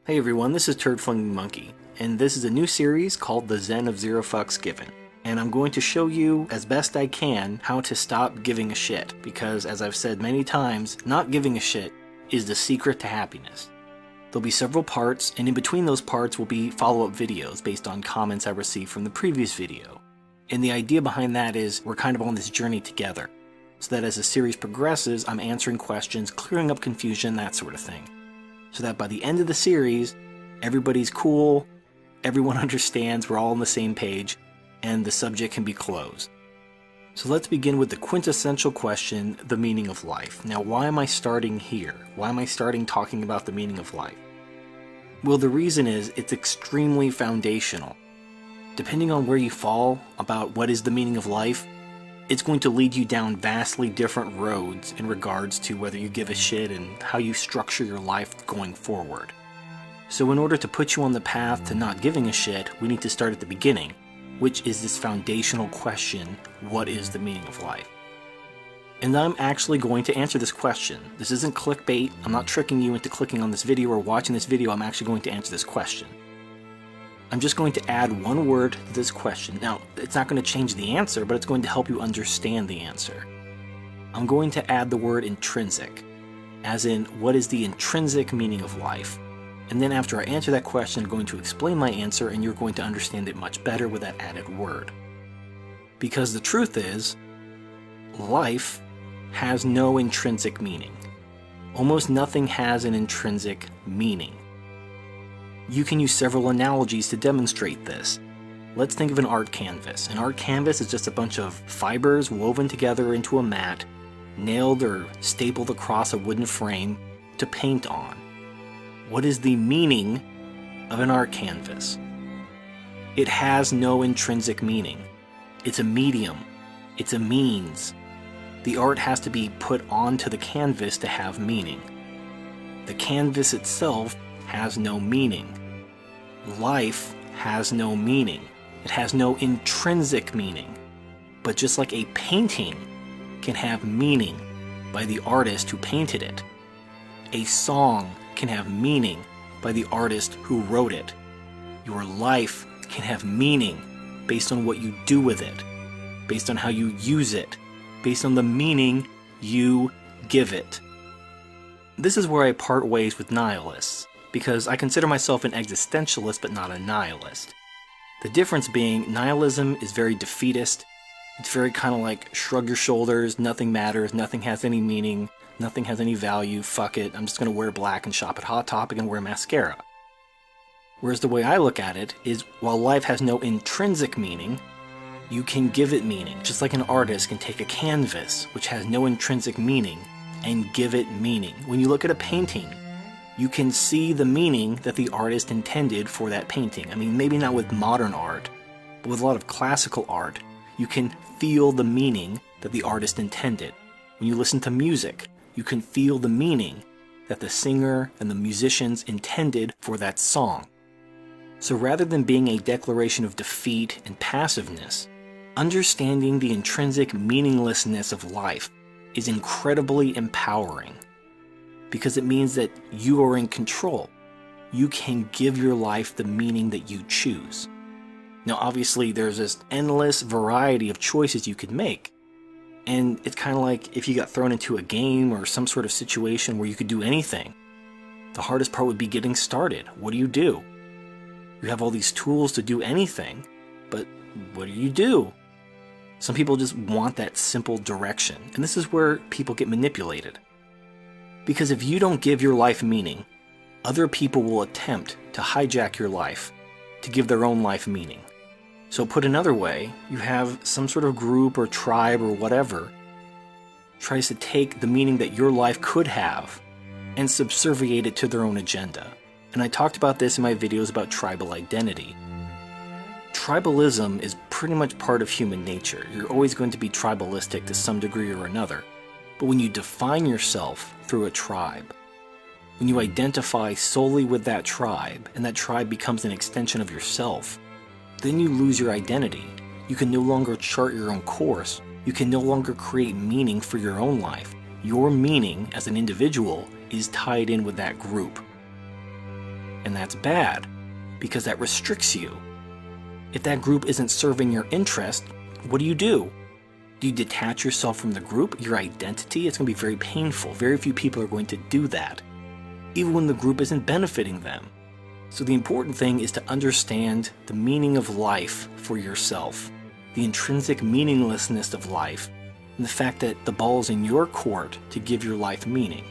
Hey everyone, this is Turd Flinging Monkey, and this is a new series called the ZEN of ZeroFucksGiven. And I'm going to show you, as best I can, how to stop giving a shit, because as I've said many times, not giving a shit is the secret to happiness. There'll be several parts, and in between those parts will be follow-up videos based on comments I received from the previous video. And the idea behind that is we're kind of on this journey together, so that as the series progresses, I'm answering questions, clearing up confusion, that sort of thing. So that by the end of the series, everybody's cool, everyone understands, we're all on the same page, and the subject can be closed. So let's begin with the quintessential question, the meaning of life. Now, why am I starting here? Why am I starting talking about the meaning of life? Well, the reason is it's extremely foundational. Depending on where you fall about what is the meaning of life, it's going to lead you down vastly different roads in regards to whether you give a shit and how you structure your life going forward. So in order to put you on the path to not giving a shit, we need to start at the beginning, which is this foundational question, what is the meaning of life? And I'm actually going to answer this question. This isn't clickbait, I'm not tricking you into clicking on this video or watching this video, I'm actually going to answer this question. I'm just going to add one word to this question. Now, it's not going to change the answer, but it's going to help you understand the answer. I'm going to add the word intrinsic, as in, what is the intrinsic meaning of life? And then after I answer that question, I'm going to explain my answer, and you're going to understand it much better with that added word. Because the truth is, life has no intrinsic meaning. Almost nothing has an intrinsic meaning. You can use several analogies to demonstrate this. Let's think of an art canvas. An art canvas is just a bunch of fibers woven together into a mat, nailed or stapled across a wooden frame to paint on. What is the meaning of an art canvas? It has no intrinsic meaning. It's a medium. It's a means. The art has to be put onto the canvas to have meaning. The canvas itself has no meaning. Life has no meaning. It has no intrinsic meaning. But just like a painting can have meaning by the artist who painted it, a song can have meaning by the artist who wrote it. Your life can have meaning based on what you do with it, based on how you use it, based on the meaning you give it. This is where I part ways with nihilists, because I consider myself an existentialist but not a nihilist. The difference being, nihilism is very defeatist. It's very kind of like shrug your shoulders, nothing matters, nothing has any meaning, nothing has any value, fuck it, I'm just going to wear black and shop at Hot Topic and wear mascara. Whereas the way I look at it is, while life has no intrinsic meaning, you can give it meaning, just like an artist can take a canvas, which has no intrinsic meaning, and give it meaning. When you look at a painting, you can see the meaning that the artist intended for that painting. I mean, maybe not with modern art, but with a lot of classical art, you can feel the meaning that the artist intended. When you listen to music, you can feel the meaning that the singer and the musicians intended for that song. So rather than being a declaration of defeat and passiveness, understanding the intrinsic meaninglessness of life is incredibly empowering. Because it means that you are in control. You can give your life the meaning that you choose. Now obviously there's this endless variety of choices you could make. And it's kind of like if you got thrown into a game or some sort of situation where you could do anything. The hardest part would be getting started. What do? You have all these tools to do anything, but what do? Some people just want that simple direction, and this is where people get manipulated. Because if you don't give your life meaning, other people will attempt to hijack your life to give their own life meaning. So put another way, you have some sort of group or tribe or whatever tries to take the meaning that your life could have and subserviate it to their own agenda. And I talked about this in my videos about tribal identity. Tribalism is pretty much part of human nature. You're always going to be tribalistic to some degree or another. But when you define yourself through a tribe, when you identify solely with that tribe, and that tribe becomes an extension of yourself, then you lose your identity. You can no longer chart your own course. You can no longer create meaning for your own life. Your meaning as an individual is tied in with that group. And that's bad, because that restricts you. If that group isn't serving your interest, what do? Do you detach yourself from the group, your identity? It's going to be very painful. Very few people are going to do that, even when the group isn't benefiting them. So the important thing is to understand the meaning of life for yourself, the intrinsic meaninglessness of life, and the fact that the ball's in your court to give your life meaning.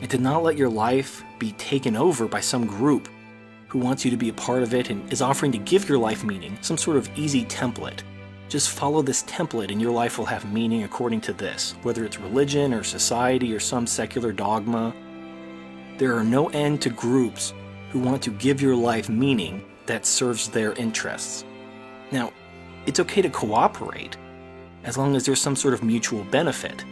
And to not let your life be taken over by some group who wants you to be a part of it and is offering to give your life meaning, some sort of easy template. Just follow this template and your life will have meaning according to this, whether it's religion or society or some secular dogma. There are no end to groups who want to give your life meaning that serves their interests. Now, it's okay to cooperate as long as there's some sort of mutual benefit.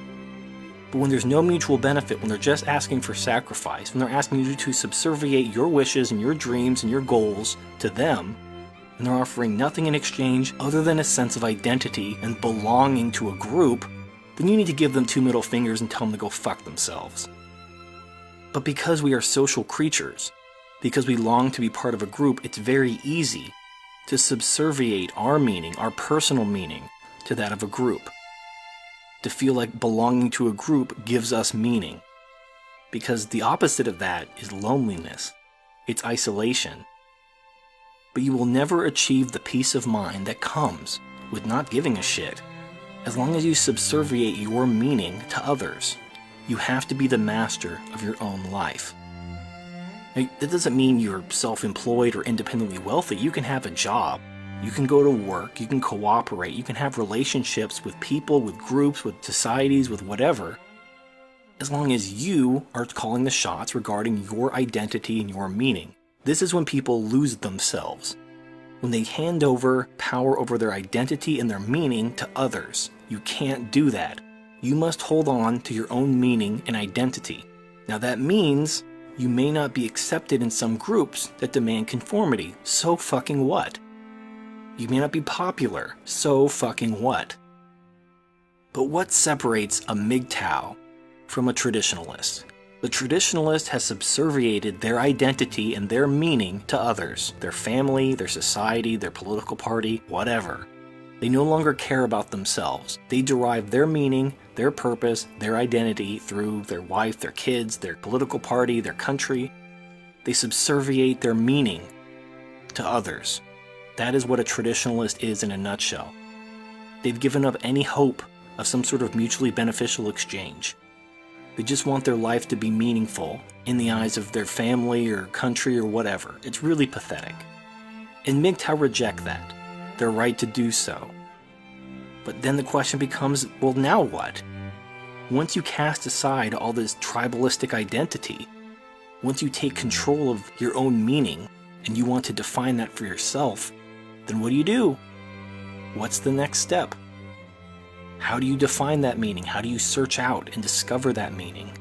But when there's no mutual benefit, when they're just asking for sacrifice, when they're asking you to subserviate your wishes and your dreams and your goals to them, and they're offering nothing in exchange other than a sense of identity and belonging to a group, then you need to give them 2 middle fingers and tell them to go fuck themselves. But because we are social creatures, because we long to be part of a group, it's very easy to subserviate our meaning, our personal meaning, to that of a group. To feel like belonging to a group gives us meaning. Because the opposite of that is loneliness. It's isolation. But you will never achieve the peace of mind that comes with not giving a shit as long as you subserviate your meaning to others. You have to be the master of your own life. Now, that doesn't mean you're self-employed or independently wealthy. You can have a job. You can go to work, you can cooperate, you can have relationships with people, with groups, with societies, with whatever, as long as you are calling the shots regarding your identity and your meaning. This is when people lose themselves, when they hand over power over their identity and their meaning to others. You can't do that. You must hold on to your own meaning and identity. Now that means you may not be accepted in some groups that demand conformity. So fucking what? You may not be popular, so fucking what? But what separates a MGTOW from a traditionalist? The traditionalist has subserviated their identity and their meaning to others, their family, their society, their political party, whatever. They no longer care about themselves. They derive their meaning, their purpose, their identity through their wife, their kids, their political party, their country. They subserviate their meaning to others. That is what a traditionalist is in a nutshell. They've given up any hope of some sort of mutually beneficial exchange. They just want their life to be meaningful in the eyes of their family or country or whatever. It's really pathetic. And MGTOW reject that. Their right to do so. But then the question becomes, well, now what? Once you cast aside all this tribalistic identity, once you take control of your own meaning and you want to define that for yourself, then what do? What's the next step? How do you define that meaning? How do you search out and discover that meaning?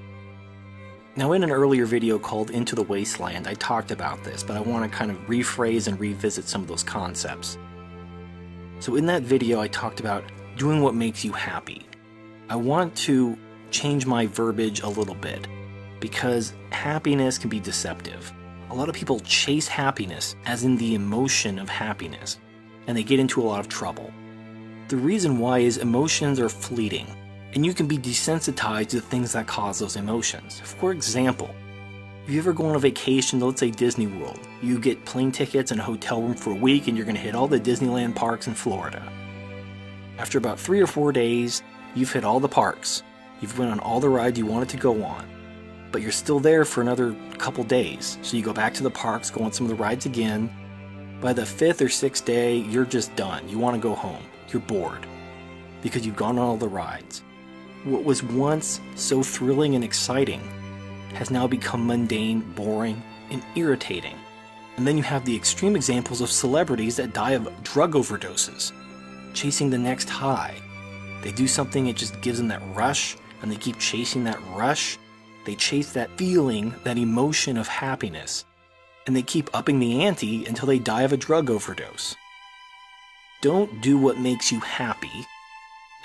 Now, in an earlier video called Into the Wasteland, I talked about this, but I want to kind of rephrase and revisit some of those concepts. So in that video, I talked about doing what makes you happy. I want to change my verbiage a little bit, because happiness can be deceptive. A lot of people chase happiness as in the emotion of happiness, and they get into a lot of trouble. The reason why is emotions are fleeting, and you can be desensitized to things that cause those emotions. For example, if you ever go on a vacation to, let's say, Disney World, you get plane tickets and a hotel room for a week and you're going to hit all the Disneyland parks in Florida. After about 3 or 4 days, you've hit all the parks. You've went on all the rides you wanted to go on. But you're still there for another couple days. So you go back to the parks, go on some of the rides again. By the 5th or 6th day, you're just done. You want to go home. You're bored because you've gone on all the rides. What was once so thrilling and exciting has now become mundane, boring, and irritating. And then you have the extreme examples of celebrities that die of drug overdoses, chasing the next high. They do something, it just gives them that rush, and they keep chasing that rush. They chase that feeling, that emotion of happiness, and they keep upping the ante until they die of a drug overdose. Don't do what makes you happy,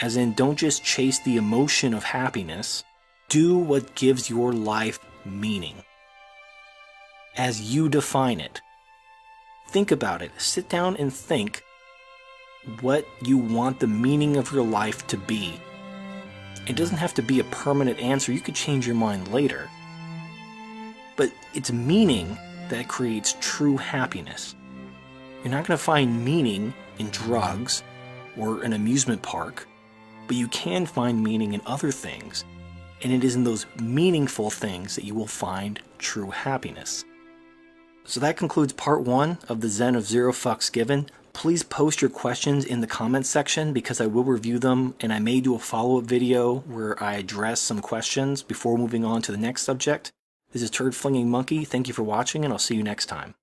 as in don't just chase the emotion of happiness. Do what gives your life meaning. as you define it. Think about it. Sit down and think what you want the meaning of your life to be. It doesn't have to be a permanent answer. You could change your mind later. But it's meaning that creates true happiness. You're not going to find meaning in drugs or an amusement park, but you can find meaning in other things. And it is in those meaningful things that you will find true happiness. So that concludes part 1 of the Zen of Zero Fucks Given. Please post your questions in the comments section because I will review them, and I may do a follow-up video where I address some questions before moving on to the next subject. This is Turd Flinging Monkey. Thank you for watching, and I'll see you next time.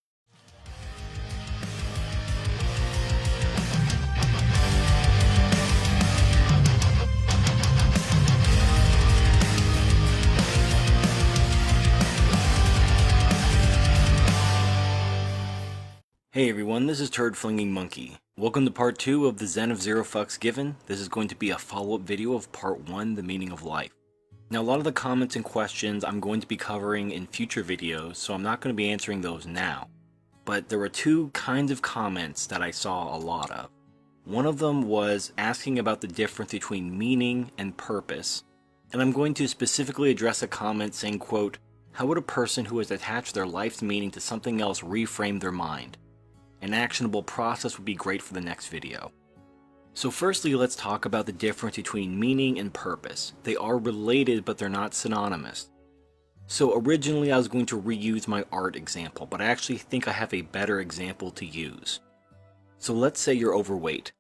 Hey everyone, this is Turd Flinging Monkey. Welcome to part 2 of the Zen of Zero Fucks Given. This is going to be a follow-up video of part 1, the meaning of life. Now a lot of the comments and questions I'm going to be covering in future videos, so I'm not going to be answering those now. But there were 2 kinds of comments that I saw a lot of. One of them was asking about the difference between meaning and purpose. And I'm going to specifically address a comment saying, quote, "How would a person who has attached their life's meaning to something else reframe their mind? An actionable process would be great for the next video." So firstly, let's talk about the difference between meaning and purpose. They are related, but they're not synonymous. So originally I was going to reuse my art example, but I actually think I have a better example to use. So let's say you're overweight,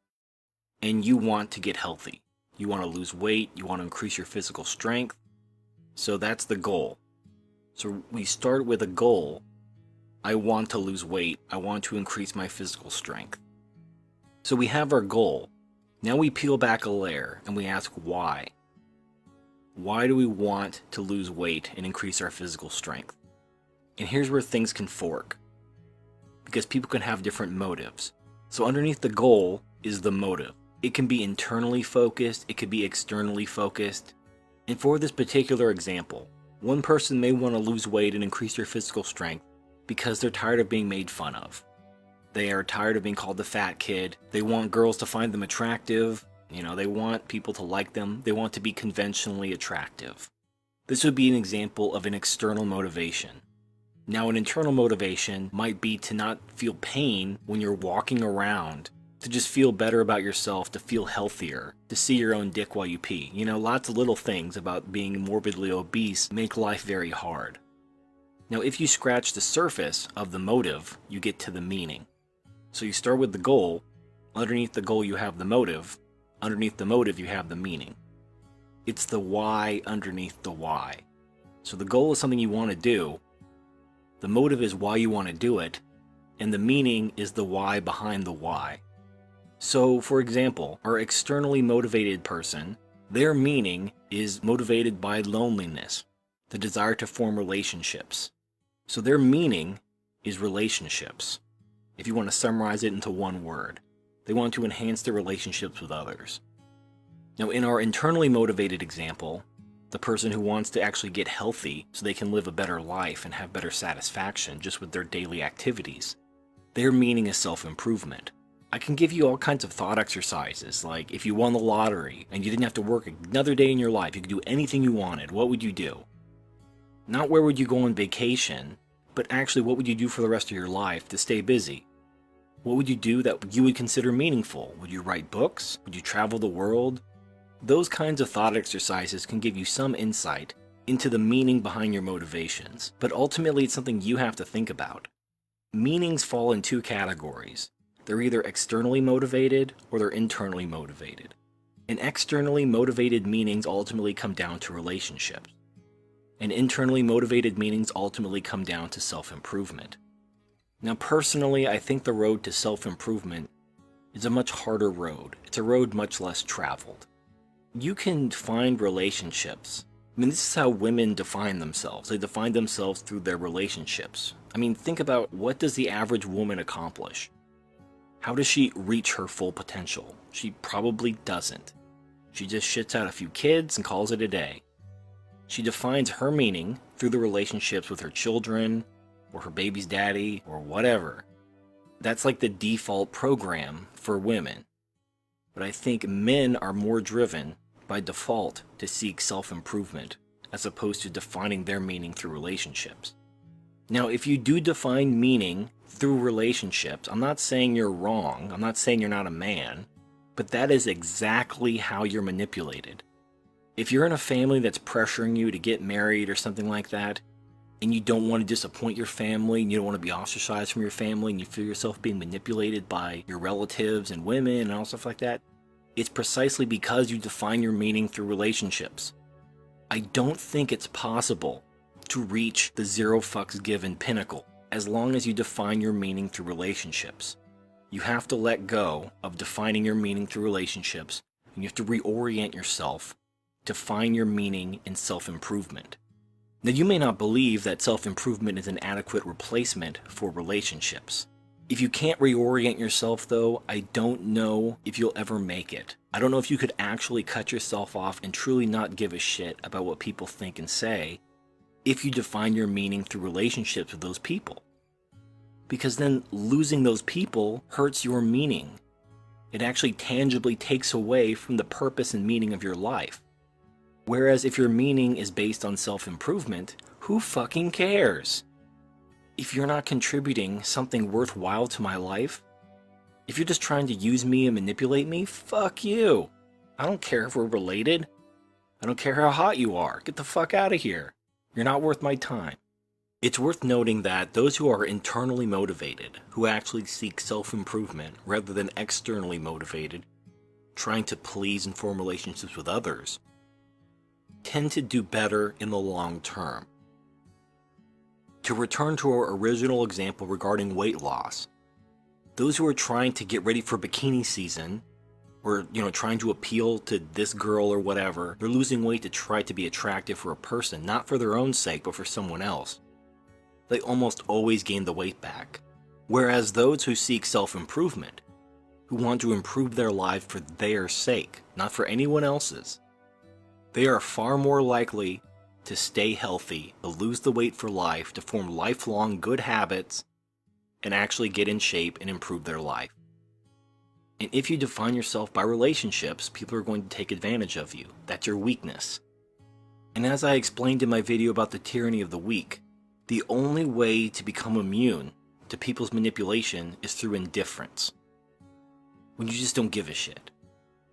and you want to get healthy. You want to lose weight, you want to increase your physical strength. So that's the goal. So we start with a goal. I want to lose weight. I want to increase my physical strength. So we have our goal. Now we peel back a layer and we ask why. Why do we want to lose weight and increase our physical strength? And here's where things can fork, because people can have different motives. So underneath the goal is the motive. It can be internally focused, it could be externally focused. And for this particular example, one person may want to lose weight and increase their physical strength because they're tired of being made fun of. They are tired of being called the fat kid. They want girls to find them attractive. They want people to like them. They want to be conventionally attractive. This would be an example of an external motivation. Now, an internal motivation might be to not feel pain when you're walking around, to just feel better about yourself, to feel healthier, to see your own dick while you pee. Lots of little things about being morbidly obese make life very hard. Now, if you scratch the surface of the motive, you get to the meaning. So you start with the goal. Underneath the goal, you have the motive. Underneath the motive, you have the meaning. It's the why underneath the why. So the goal is something you want to do. The motive is why you want to do it. And the meaning is the why behind the why. So, for example, our externally motivated person, their meaning is motivated by loneliness, the desire to form relationships. So their meaning is relationships. If you want to summarize it into one word, they want to enhance their relationships with others. Now, in our internally motivated example, the person who wants to actually get healthy so they can live a better life and have better satisfaction just with their daily activities, their meaning is self-improvement. I can give you all kinds of thought exercises, like if you won the lottery and you didn't have to work another day in your life, you could do anything you wanted, what would you do? Not where would you go on vacation, but actually what would you do for the rest of your life to stay busy? What would you do that you would consider meaningful? Would you write books? Would you travel the world? Those kinds of thought exercises can give you some insight into the meaning behind your motivations, but ultimately it's something you have to think about. Meanings fall in 2 categories. They're either externally motivated or they're internally motivated. And externally motivated meanings ultimately come down to relationships. And internally motivated meanings ultimately come down to self-improvement. Now personally, I think the road to self-improvement is a much harder road. It's a road much less traveled. You can find relationships. This is how women define themselves. They define themselves through their relationships. Think about, what does the average woman accomplish? How does she reach her full potential? She probably doesn't. She just shits out a few kids and calls it a day. She defines her meaning through the relationships with her children, or her baby's daddy or whatever. That's like the default program for women. But I think men are more driven by default to seek self-improvement as opposed to defining their meaning through relationships. Now, if you do define meaning through relationships, I'm not saying you're wrong, I'm not saying you're not a man, but that is exactly how you're manipulated. If you're in a family that's pressuring you to get married or something like that, and you don't want to disappoint your family, and you don't want to be ostracized from your family, and you feel yourself being manipulated by your relatives and women and all stuff like that, it's precisely because you define your meaning through relationships. I don't think it's possible to reach the zero fucks given pinnacle as long as you define your meaning through relationships. You have to let go of defining your meaning through relationships, and you have to reorient yourself to find your meaning in self-improvement. Now, you may not believe that self-improvement is an adequate replacement for relationships. If you can't reorient yourself, though, I don't know if you'll ever make it. I don't know if you could actually cut yourself off and truly not give a shit about what people think and say if you define your meaning through relationships with those people. Because then losing those people hurts your meaning. It actually tangibly takes away from the purpose and meaning of your life. Whereas if your meaning is based on self-improvement, who fucking cares? If you're not contributing something worthwhile to my life, if you're just trying to use me and manipulate me, fuck you. I don't care if we're related. I don't care how hot you are. Get the fuck out of here. You're not worth my time. It's worth noting that those who are internally motivated, who actually seek self-improvement rather than externally motivated, trying to please and form relationships with others, tend to do better in the long term. To return to our original example regarding weight loss, those who are trying to get ready for bikini season, or trying to appeal to this girl or whatever, they're losing weight to try to be attractive for a person, not for their own sake, but for someone else. They almost always gain the weight back. Whereas those who seek self-improvement, who want to improve their life for their sake, not for anyone else's, they are far more likely to stay healthy, to lose the weight for life, to form lifelong good habits, and actually get in shape and improve their life. And if you define yourself by relationships, people are going to take advantage of you. That's your weakness. And as I explained in my video about the tyranny of the weak, the only way to become immune to people's manipulation is through indifference. When you just don't give a shit.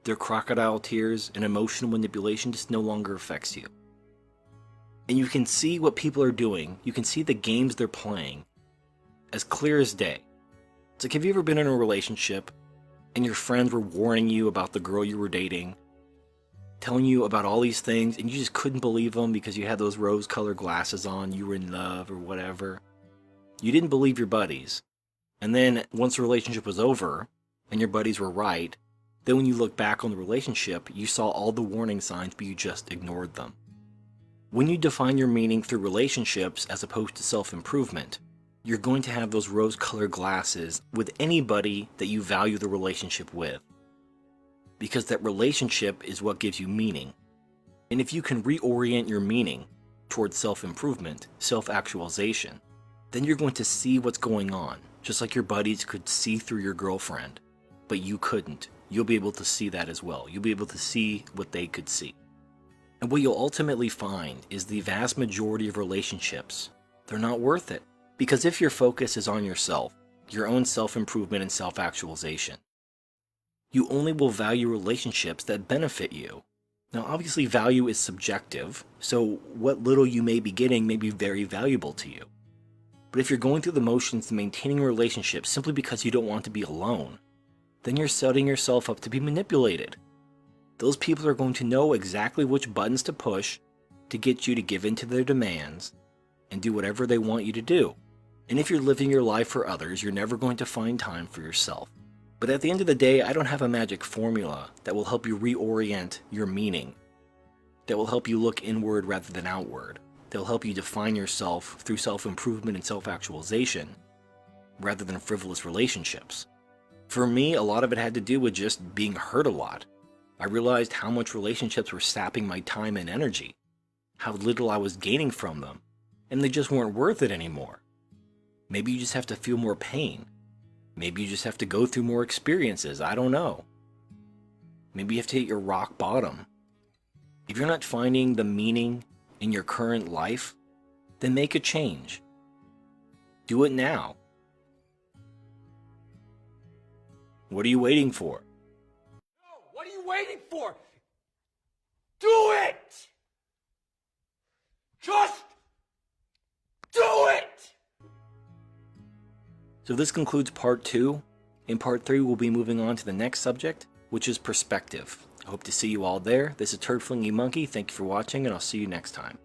Their crocodile tears and emotional manipulation just no longer affects you. And you can see what people are doing, you can see the games they're playing, as clear as day. It's like, have you ever been in a relationship and your friends were warning you about the girl you were dating, telling you about all these things, and you just couldn't believe them because you had those rose-colored glasses on, you were in love or whatever. You didn't believe your buddies. And then once the relationship was over and your buddies were right, then when you look back on the relationship, you saw all the warning signs, but you just ignored them. When you define your meaning through relationships as opposed to self-improvement, you're going to have those rose-colored glasses with anybody that you value the relationship with. Because that relationship is what gives you meaning. And if you can reorient your meaning towards self-improvement, self-actualization, then you're going to see what's going on, just like your buddies could see through your girlfriend, but you couldn't. You'll be able to see that as well. You'll be able to see what they could see. And what you'll ultimately find is the vast majority of relationships, they're not worth it. Because if your focus is on yourself, your own self-improvement and self-actualization, you only will value relationships that benefit you. Now, obviously, value is subjective, so what little you may be getting may be very valuable to you. But if you're going through the motions of maintaining a relationship simply because you don't want to be alone, then you're setting yourself up to be manipulated. Those people are going to know exactly which buttons to push to get you to give in to their demands and do whatever they want you to do. And if you're living your life for others, you're never going to find time for yourself. But at the end of the day, I don't have a magic formula that will help you reorient your meaning, that will help you look inward rather than outward, that will help you define yourself through self-improvement and self-actualization rather than frivolous relationships. For me, a lot of it had to do with just being hurt a lot. I realized how much relationships were sapping my time and energy, how little I was gaining from them, and they just weren't worth it anymore. Maybe you just have to feel more pain. Maybe you just have to go through more experiences. I don't know. Maybe you have to hit your rock bottom. If you're not finding the meaning in your current life, then make a change. Do it now. What are you waiting for? No, what are you waiting for? Do it! Just do it! So this concludes part 2. In part 3, we'll be moving on to the next subject, which is perspective. I hope to see you all there. This is Turd Flinging Monkey. Thank you for watching, and I'll see you next time.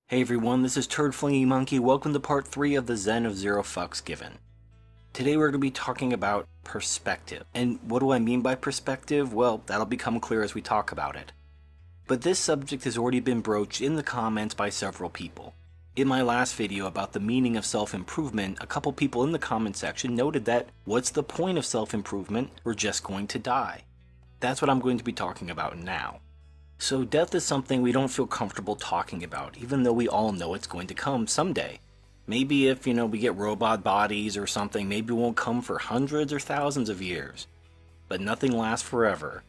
Hey everyone, this is Turd Flinging Monkey. Welcome to part 3 of the ZEN of ZeroFucksGiven. Today we're going to be talking about perspective. And what do I mean by perspective? Well, that'll become clear as we talk about it. But this subject has already been broached in the comments by several people. In my last video about the meaning of self-improvement, a couple people in the comment section noted that, what's the point of self-improvement? We're just going to die. That's what I'm going to be talking about now. So death is something we don't feel comfortable talking about, even though we all know it's going to come someday. Maybe if, we get robot bodies or something, maybe it won't come for hundreds or thousands of years. But nothing lasts forever,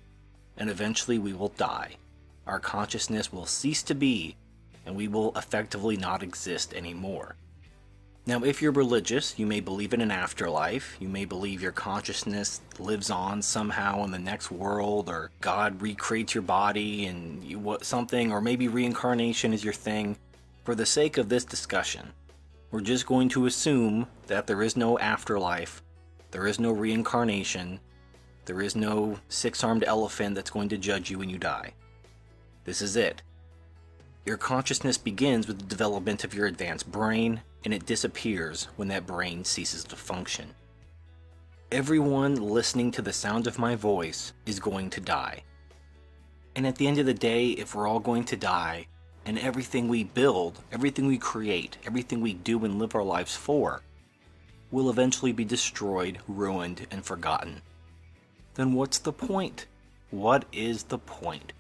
and eventually we will die. Our consciousness will cease to be, and we will effectively not exist anymore. Now, if you're religious, you may believe in an afterlife, you may believe your consciousness lives on somehow in the next world, or God recreates your body and something, or maybe reincarnation is your thing. For the sake of this discussion, we're just going to assume that there is no afterlife, there is no reincarnation, there is no six-armed elephant that's going to judge you when you die. This is it. Your consciousness begins with the development of your advanced brain, and it disappears when that brain ceases to function. Everyone listening to the sound of my voice is going to die. And at the end of the day, if we're all going to die, and everything we build, everything we create, everything we do and live our lives for, will eventually be destroyed, ruined, and forgotten, then what's the point? What is the point?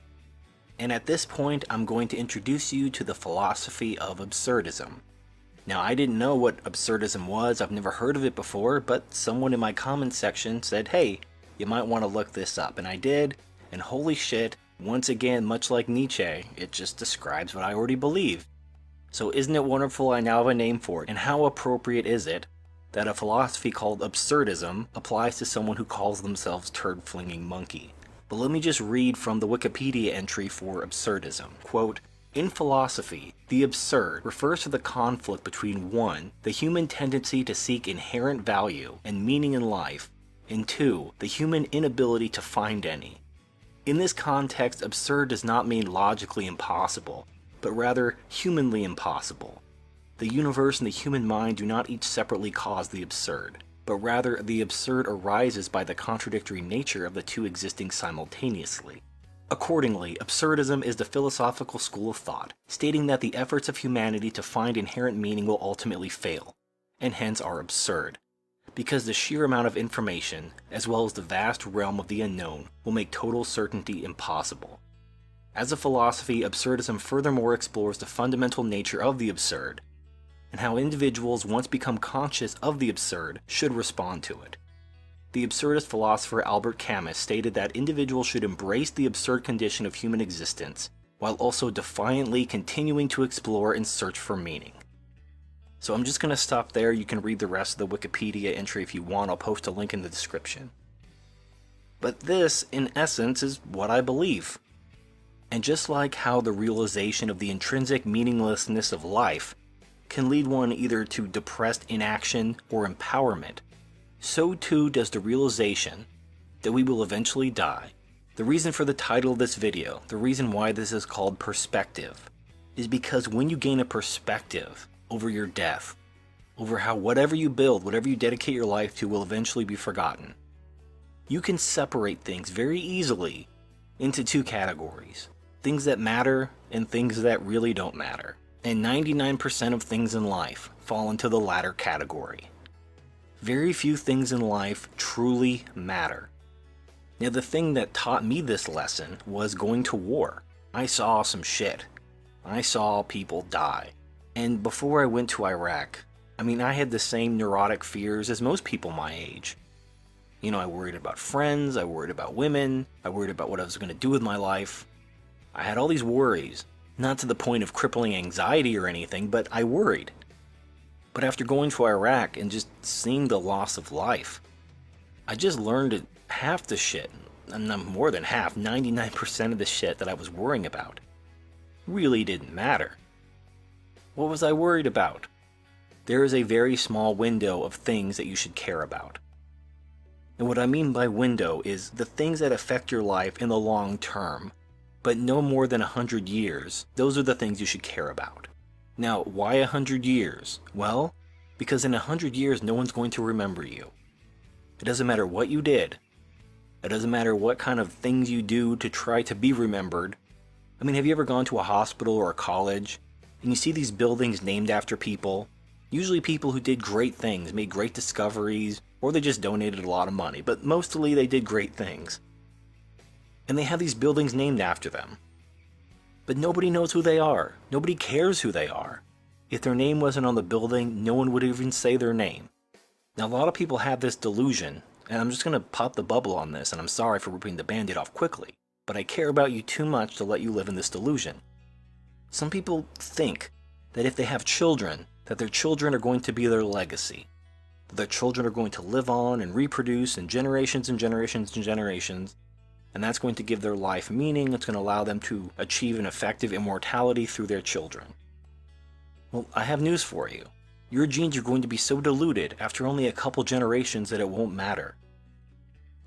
And at this point, I'm going to introduce you to the philosophy of absurdism. Now, I didn't know what absurdism was, I've never heard of it before, but someone in my comments section said, hey, you might want to look this up, and I did, and holy shit, once again, much like Nietzsche, it just describes what I already believe. So isn't it wonderful I now have a name for it, and how appropriate is it that a philosophy called absurdism applies to someone who calls themselves Turd Flinging Monkey? But let me just read from the Wikipedia entry for absurdism. Quote, in philosophy, the absurd refers to the conflict between 1. The human tendency to seek inherent value and meaning in life, and 2. The human inability to find any. In this context, absurd does not mean logically impossible, but rather humanly impossible. The universe and the human mind do not each separately cause the absurd, but rather the absurd arises by the contradictory nature of the two existing simultaneously. Accordingly, absurdism is the philosophical school of thought, stating that the efforts of humanity to find inherent meaning will ultimately fail, and hence are absurd, because the sheer amount of information, as well as the vast realm of the unknown, will make total certainty impossible. As a philosophy, absurdism furthermore explores the fundamental nature of the absurd, and how individuals, once become conscious of the absurd, should respond to it. The absurdist philosopher Albert Camus stated that individuals should embrace the absurd condition of human existence, while also defiantly continuing to explore and search for meaning. So I'm just going to stop there. You can read the rest of the Wikipedia entry if you want. I'll post a link in the description. But this, in essence, is what I believe. And just like how the realization of the intrinsic meaninglessness of life can lead one either to depressed inaction or empowerment, so too does the realization that we will eventually die. The reason for the title of this video, the reason why this is called perspective, is because when you gain a perspective over your death, over how whatever you build, whatever you dedicate your life to will eventually be forgotten, you can separate things very easily into two categories: things that matter and things that really don't matter. And 99% of things in life fall into the latter category. Very few things in life truly matter. Now, the thing that taught me this lesson was going to war. I saw some shit. I saw people die. And before I went to Iraq, I had the same neurotic fears as most people my age. I worried about friends, I worried about women, I worried about what I was going to do with my life. I had all these worries, not to the point of crippling anxiety or anything, but I worried. But after going to Iraq and just seeing the loss of life, I just learned that half the shit, and more than half, 99% of the shit that I was worrying about, really didn't matter. What was I worried about? There is a very small window of things that you should care about. And what I mean by window is the things that affect your life in the long term, but no more than 100 years, those are the things you should care about. Now, why 100 years? Well, because in 100 years no one's going to remember you. It doesn't matter what you did. It doesn't matter what kind of things you do to try to be remembered. Have you ever gone to a hospital or a college and you see these buildings named after people? Usually people who did great things, made great discoveries, or they just donated a lot of money, but mostly they did great things. And they have these buildings named after them. But nobody knows who they are. Nobody cares who they are. If their name wasn't on the building, no one would even say their name. Now, a lot of people have this delusion, and I'm just going to pop the bubble on this, and I'm sorry for ripping the band-aid off quickly, but I care about you too much to let you live in this delusion. Some people think that if they have children, that their children are going to be their legacy. That their children are going to live on and reproduce in generations and generations and generations, and that's going to give their life meaning. It's going to allow them to achieve an effective immortality through their children. Well, I have news for you. Your genes are going to be so diluted after only a couple generations that it won't matter.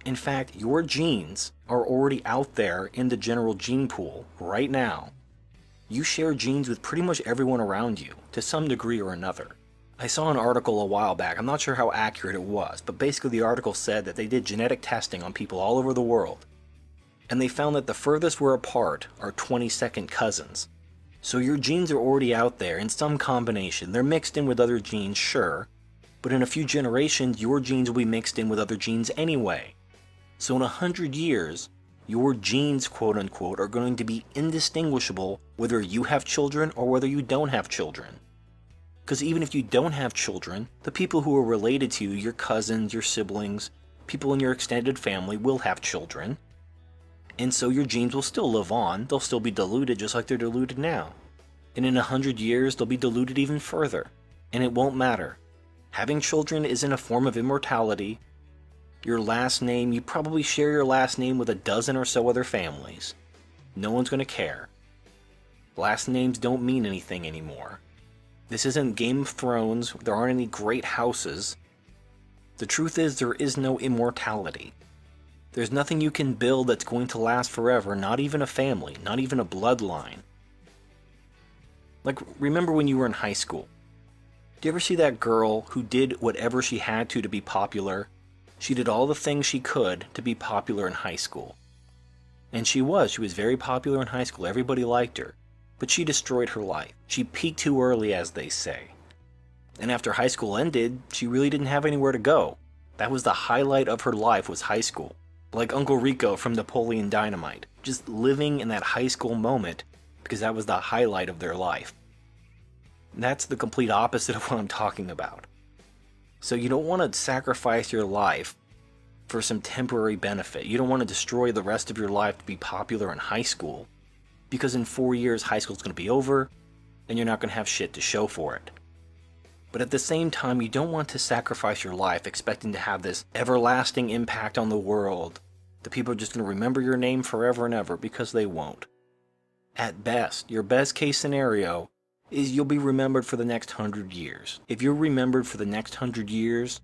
In fact, your genes are already out there in the general gene pool right now. You share genes with pretty much everyone around you, to some degree or another. I saw an article a while back, I'm not sure how accurate it was, but basically the article said that they did genetic testing on people all over the world, and they found that the furthest we're apart are 22nd cousins. So your genes are already out there in some combination. They're mixed in with other genes, sure, but in a few generations your genes will be mixed in with other genes anyway. So in 100 years, your genes, quote unquote, are going to be indistinguishable whether you have children or whether you don't have children. Because even if you don't have children, the people who are related to you, your cousins, your siblings, people in your extended family will have children. And so your genes will still live on, they'll still be diluted just like they're diluted now. And in 100 years, they'll be diluted even further. And it won't matter. Having children isn't a form of immortality. Your last name, you probably share your last name with a dozen or so other families. No one's going to care. Last names don't mean anything anymore. This isn't Game of Thrones, there aren't any great houses. The truth is, there is no immortality. There's nothing you can build that's going to last forever, not even a family, not even a bloodline. Like, remember when you were in high school? Do you ever see that girl who did whatever she had to be popular? She did all the things she could to be popular in high school. And she was very popular in high school, everybody liked her. But she destroyed her life. She peaked too early, as they say. And after high school ended, she really didn't have anywhere to go. That was the highlight of her life, was high school. Like Uncle Rico from Napoleon Dynamite. Just living in that high school moment, because that was the highlight of their life. And that's the complete opposite of what I'm talking about. So you don't want to sacrifice your life for some temporary benefit. You don't want to destroy the rest of your life to be popular in high school, because in 4 years high school's going to be over, and you're not going to have shit to show for it. But at the same time, you don't want to sacrifice your life expecting to have this everlasting impact on the world. The people are just going to remember your name forever and ever, because they won't. At best, your best case scenario is you'll be remembered for the next 100 years. If you're remembered for the next 100 years,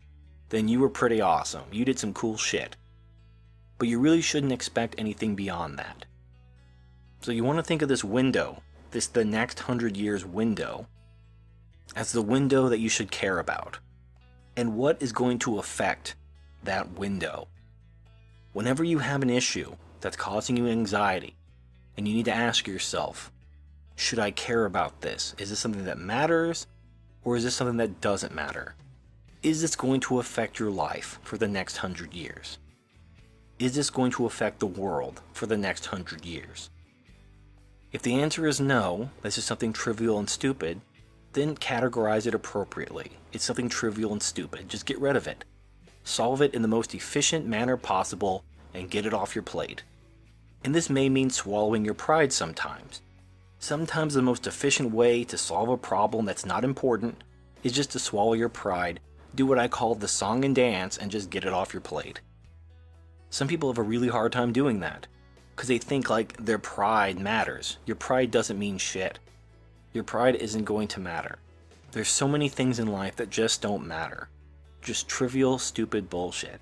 then you were pretty awesome. You did some cool shit. But you really shouldn't expect anything beyond that. So you want to think of this window, the next 100 years window, as the window that you should care about. And what is going to affect that window? Whenever you have an issue that's causing you anxiety, and you need to ask yourself, Should I care about this? Is this something that matters, or is this something that doesn't matter? Is this going to affect your life for the next 100 years? Is this going to affect the world for the next 100 years? If the answer is no, this is something trivial and stupid, then categorize it appropriately. It's something trivial and stupid. Just get rid of it. Solve it in the most efficient manner possible and get it off your plate. And this may mean swallowing your pride sometimes. Sometimes the most efficient way to solve a problem that's not important is just to swallow your pride, do what I call the song and dance, and just get it off your plate. Some people have a really hard time doing that, because they think like their pride matters. Your pride doesn't mean shit. Your pride isn't going to matter. There's so many things in life that just don't matter. Just trivial, stupid bullshit.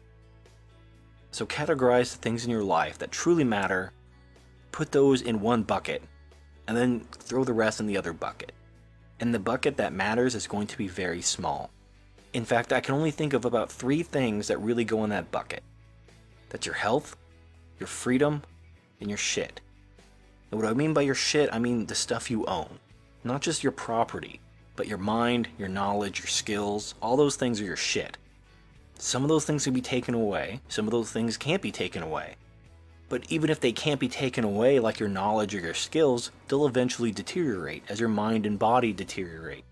So categorize the things in your life that truly matter, put those in one bucket, and then throw the rest in the other bucket. And the bucket that matters is going to be very small. In fact, I can only think of about 3 things that really go in that bucket. That's your health, your freedom, and your shit. And what I mean by your shit, I mean the stuff you own. Not just your property, but your mind, your knowledge, your skills, all those things are your shit. Some of those things can be taken away, some of those things can't be taken away. But even if they can't be taken away, like your knowledge or your skills, they'll eventually deteriorate as your mind and body deteriorate.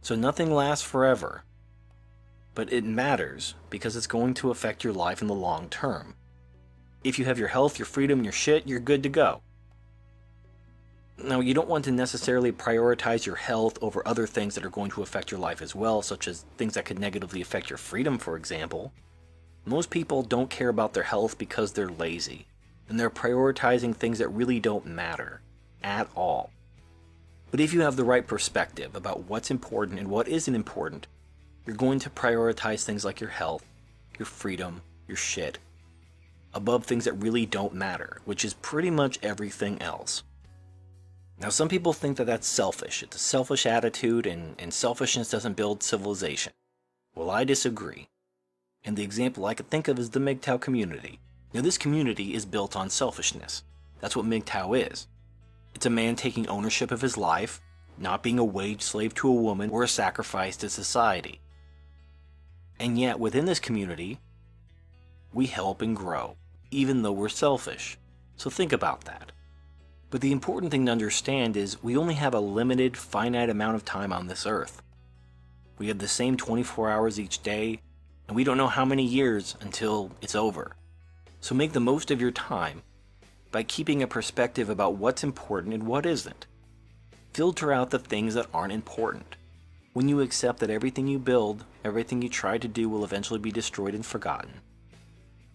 So nothing lasts forever. But it matters because it's going to affect your life in the long term. If you have your health, your freedom, and your shit, you're good to go. Now, you don't want to necessarily prioritize your health over other things that are going to affect your life as well, such as things that could negatively affect your freedom, for example. Most people don't care about their health because they're lazy, and they're prioritizing things that really don't matter at all. But if you have the right perspective about what's important and what isn't important, you're going to prioritize things like your health, your freedom, your shit, above things that really don't matter, which is pretty much everything else. Now, some people think that that's selfish. It's a selfish attitude, and selfishness doesn't build civilization. Well, I disagree. And the example I could think of is the MGTOW community. Now, this community is built on selfishness. That's what MGTOW is. It's a man taking ownership of his life, not being a wage slave to a woman or a sacrifice to society. And yet, within this community, we help and grow, even though we're selfish. So think about that. But the important thing to understand is we only have a limited, finite amount of time on this earth. We have the same 24 hours each day, and we don't know how many years until it's over. So make the most of your time by keeping a perspective about what's important and what isn't. Filter out the things that aren't important. When you accept that everything you build, everything you try to do will eventually be destroyed and forgotten.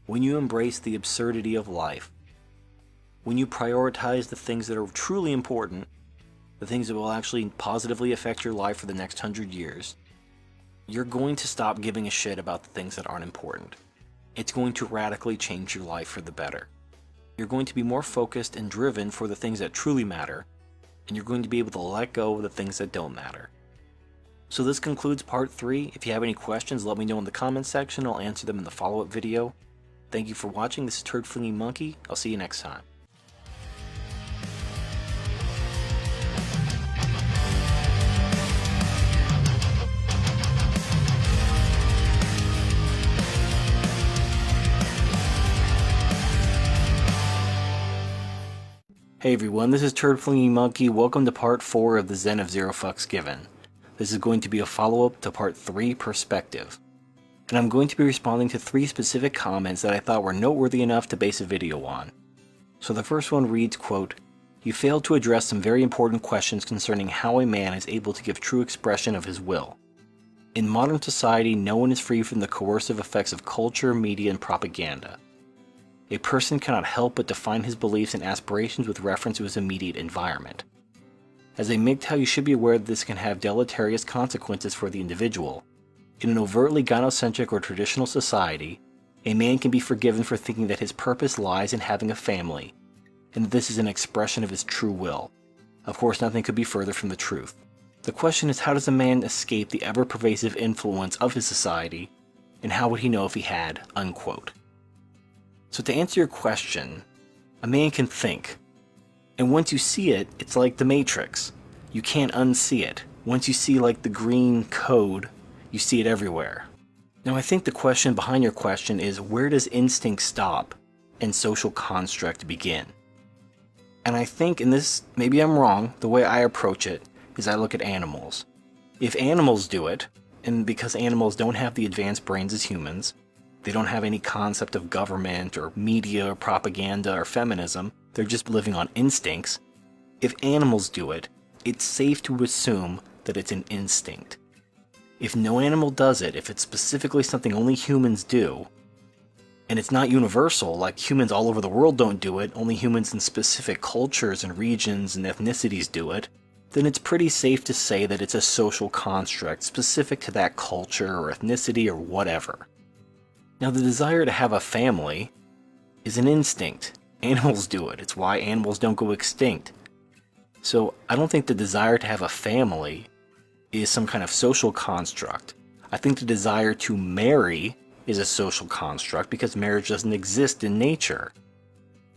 When you embrace the absurdity of life. When you prioritize the things that are truly important, the things that will actually positively affect your life for the next 100 years, you're going to stop giving a shit about the things that aren't important. It's going to radically change your life for the better. You're going to be more focused and driven for the things that truly matter, and you're going to be able to let go of the things that don't matter. So this concludes part 3. If you have any questions, let me know in the comments section. I'll answer them in the follow-up video. Thank you for watching. This is Turd Flinging Monkey. I'll see you next time. Hey everyone, this is Turd Flinging Monkey. Welcome to part 4 of the ZEN of ZeroFucksGiven. This is going to be a follow-up to part 3, Perspective. And I'm going to be responding to 3 specific comments that I thought were noteworthy enough to base a video on. So the first one reads, quote, "You failed to address some very important questions concerning how a man is able to give true expression of his will. In modern society, no one is free from the coercive effects of culture, media, and propaganda. A person cannot help but define his beliefs and aspirations with reference to his immediate environment. As a MGTOW, you should be aware that this can have deleterious consequences for the individual. In an overtly gynocentric or traditional society, a man can be forgiven for thinking that his purpose lies in having a family, and that this is an expression of his true will. Of course, nothing could be further from the truth. The question is, how does a man escape the ever-pervasive influence of his society, and how would he know if he had?" Unquote. So to answer your question, a man can think, And once you see it, it's like the Matrix. You can't unsee it. Once you see like the green code, you see it everywhere. Now I think the question behind your question is, where does instinct stop and social construct begin? And I think in this, maybe I'm wrong, the way I approach it is I look at animals. If animals do it, and because animals don't have the advanced brains as humans, they don't have any concept of government or media or propaganda or feminism, they're just living on instincts. If animals do it, it's safe to assume that it's an instinct. If no animal does it, if it's specifically something only humans do, and it's not universal, like humans all over the world don't do it, only humans in specific cultures and regions and ethnicities do it, then it's pretty safe to say that it's a social construct specific to that culture or ethnicity or whatever. Now the desire to have a family is an instinct. Animals do it. It's why animals don't go extinct. So I don't think the desire to have a family is some kind of social construct. I think the desire to marry is a social construct because marriage doesn't exist in nature.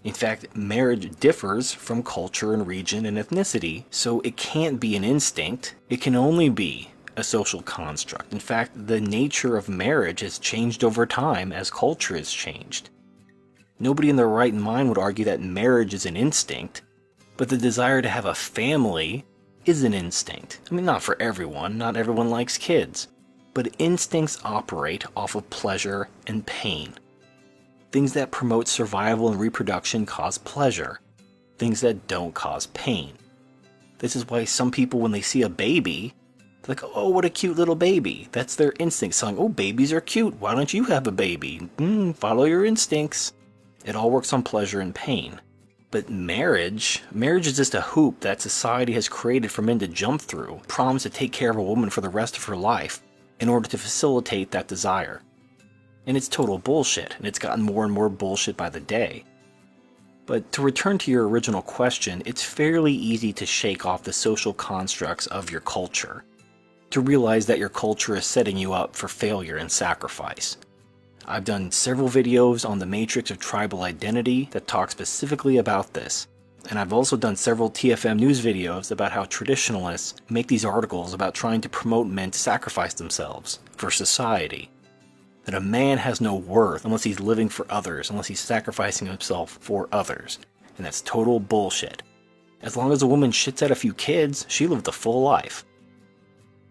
In fact, marriage differs from culture and region and ethnicity, so it can't be an instinct. It can only be a social construct. In fact, the nature of marriage has changed over time as culture has changed. Nobody in their right mind would argue that marriage is an instinct, but the desire to have a family is an instinct. I mean, not for everyone. Not everyone likes kids. But instincts operate off of pleasure and pain. Things that promote survival and reproduction cause pleasure. Things that don't cause pain. This is why some people, when they see a baby, they're like, oh, what a cute little baby. That's their instinct saying, oh, babies are cute. Why don't you have a baby? Follow your instincts. It all works on pleasure and pain. But marriage is just a hoop that society has created for men to jump through, promise to take care of a woman for the rest of her life in order to facilitate that desire. And it's total bullshit, and it's gotten more and more bullshit by the day. But to return to your original question, it's fairly easy to shake off the social constructs of your culture, to realize that your culture is setting you up for failure and sacrifice. I've done several videos on the matrix of tribal identity that talk specifically about this, and I've also done several TFM news videos about how traditionalists make these articles about trying to promote men to sacrifice themselves for society. That a man has no worth unless he's living for others, unless he's sacrificing himself for others, and that's total bullshit. As long as a woman shits out a few kids, she lived a full life.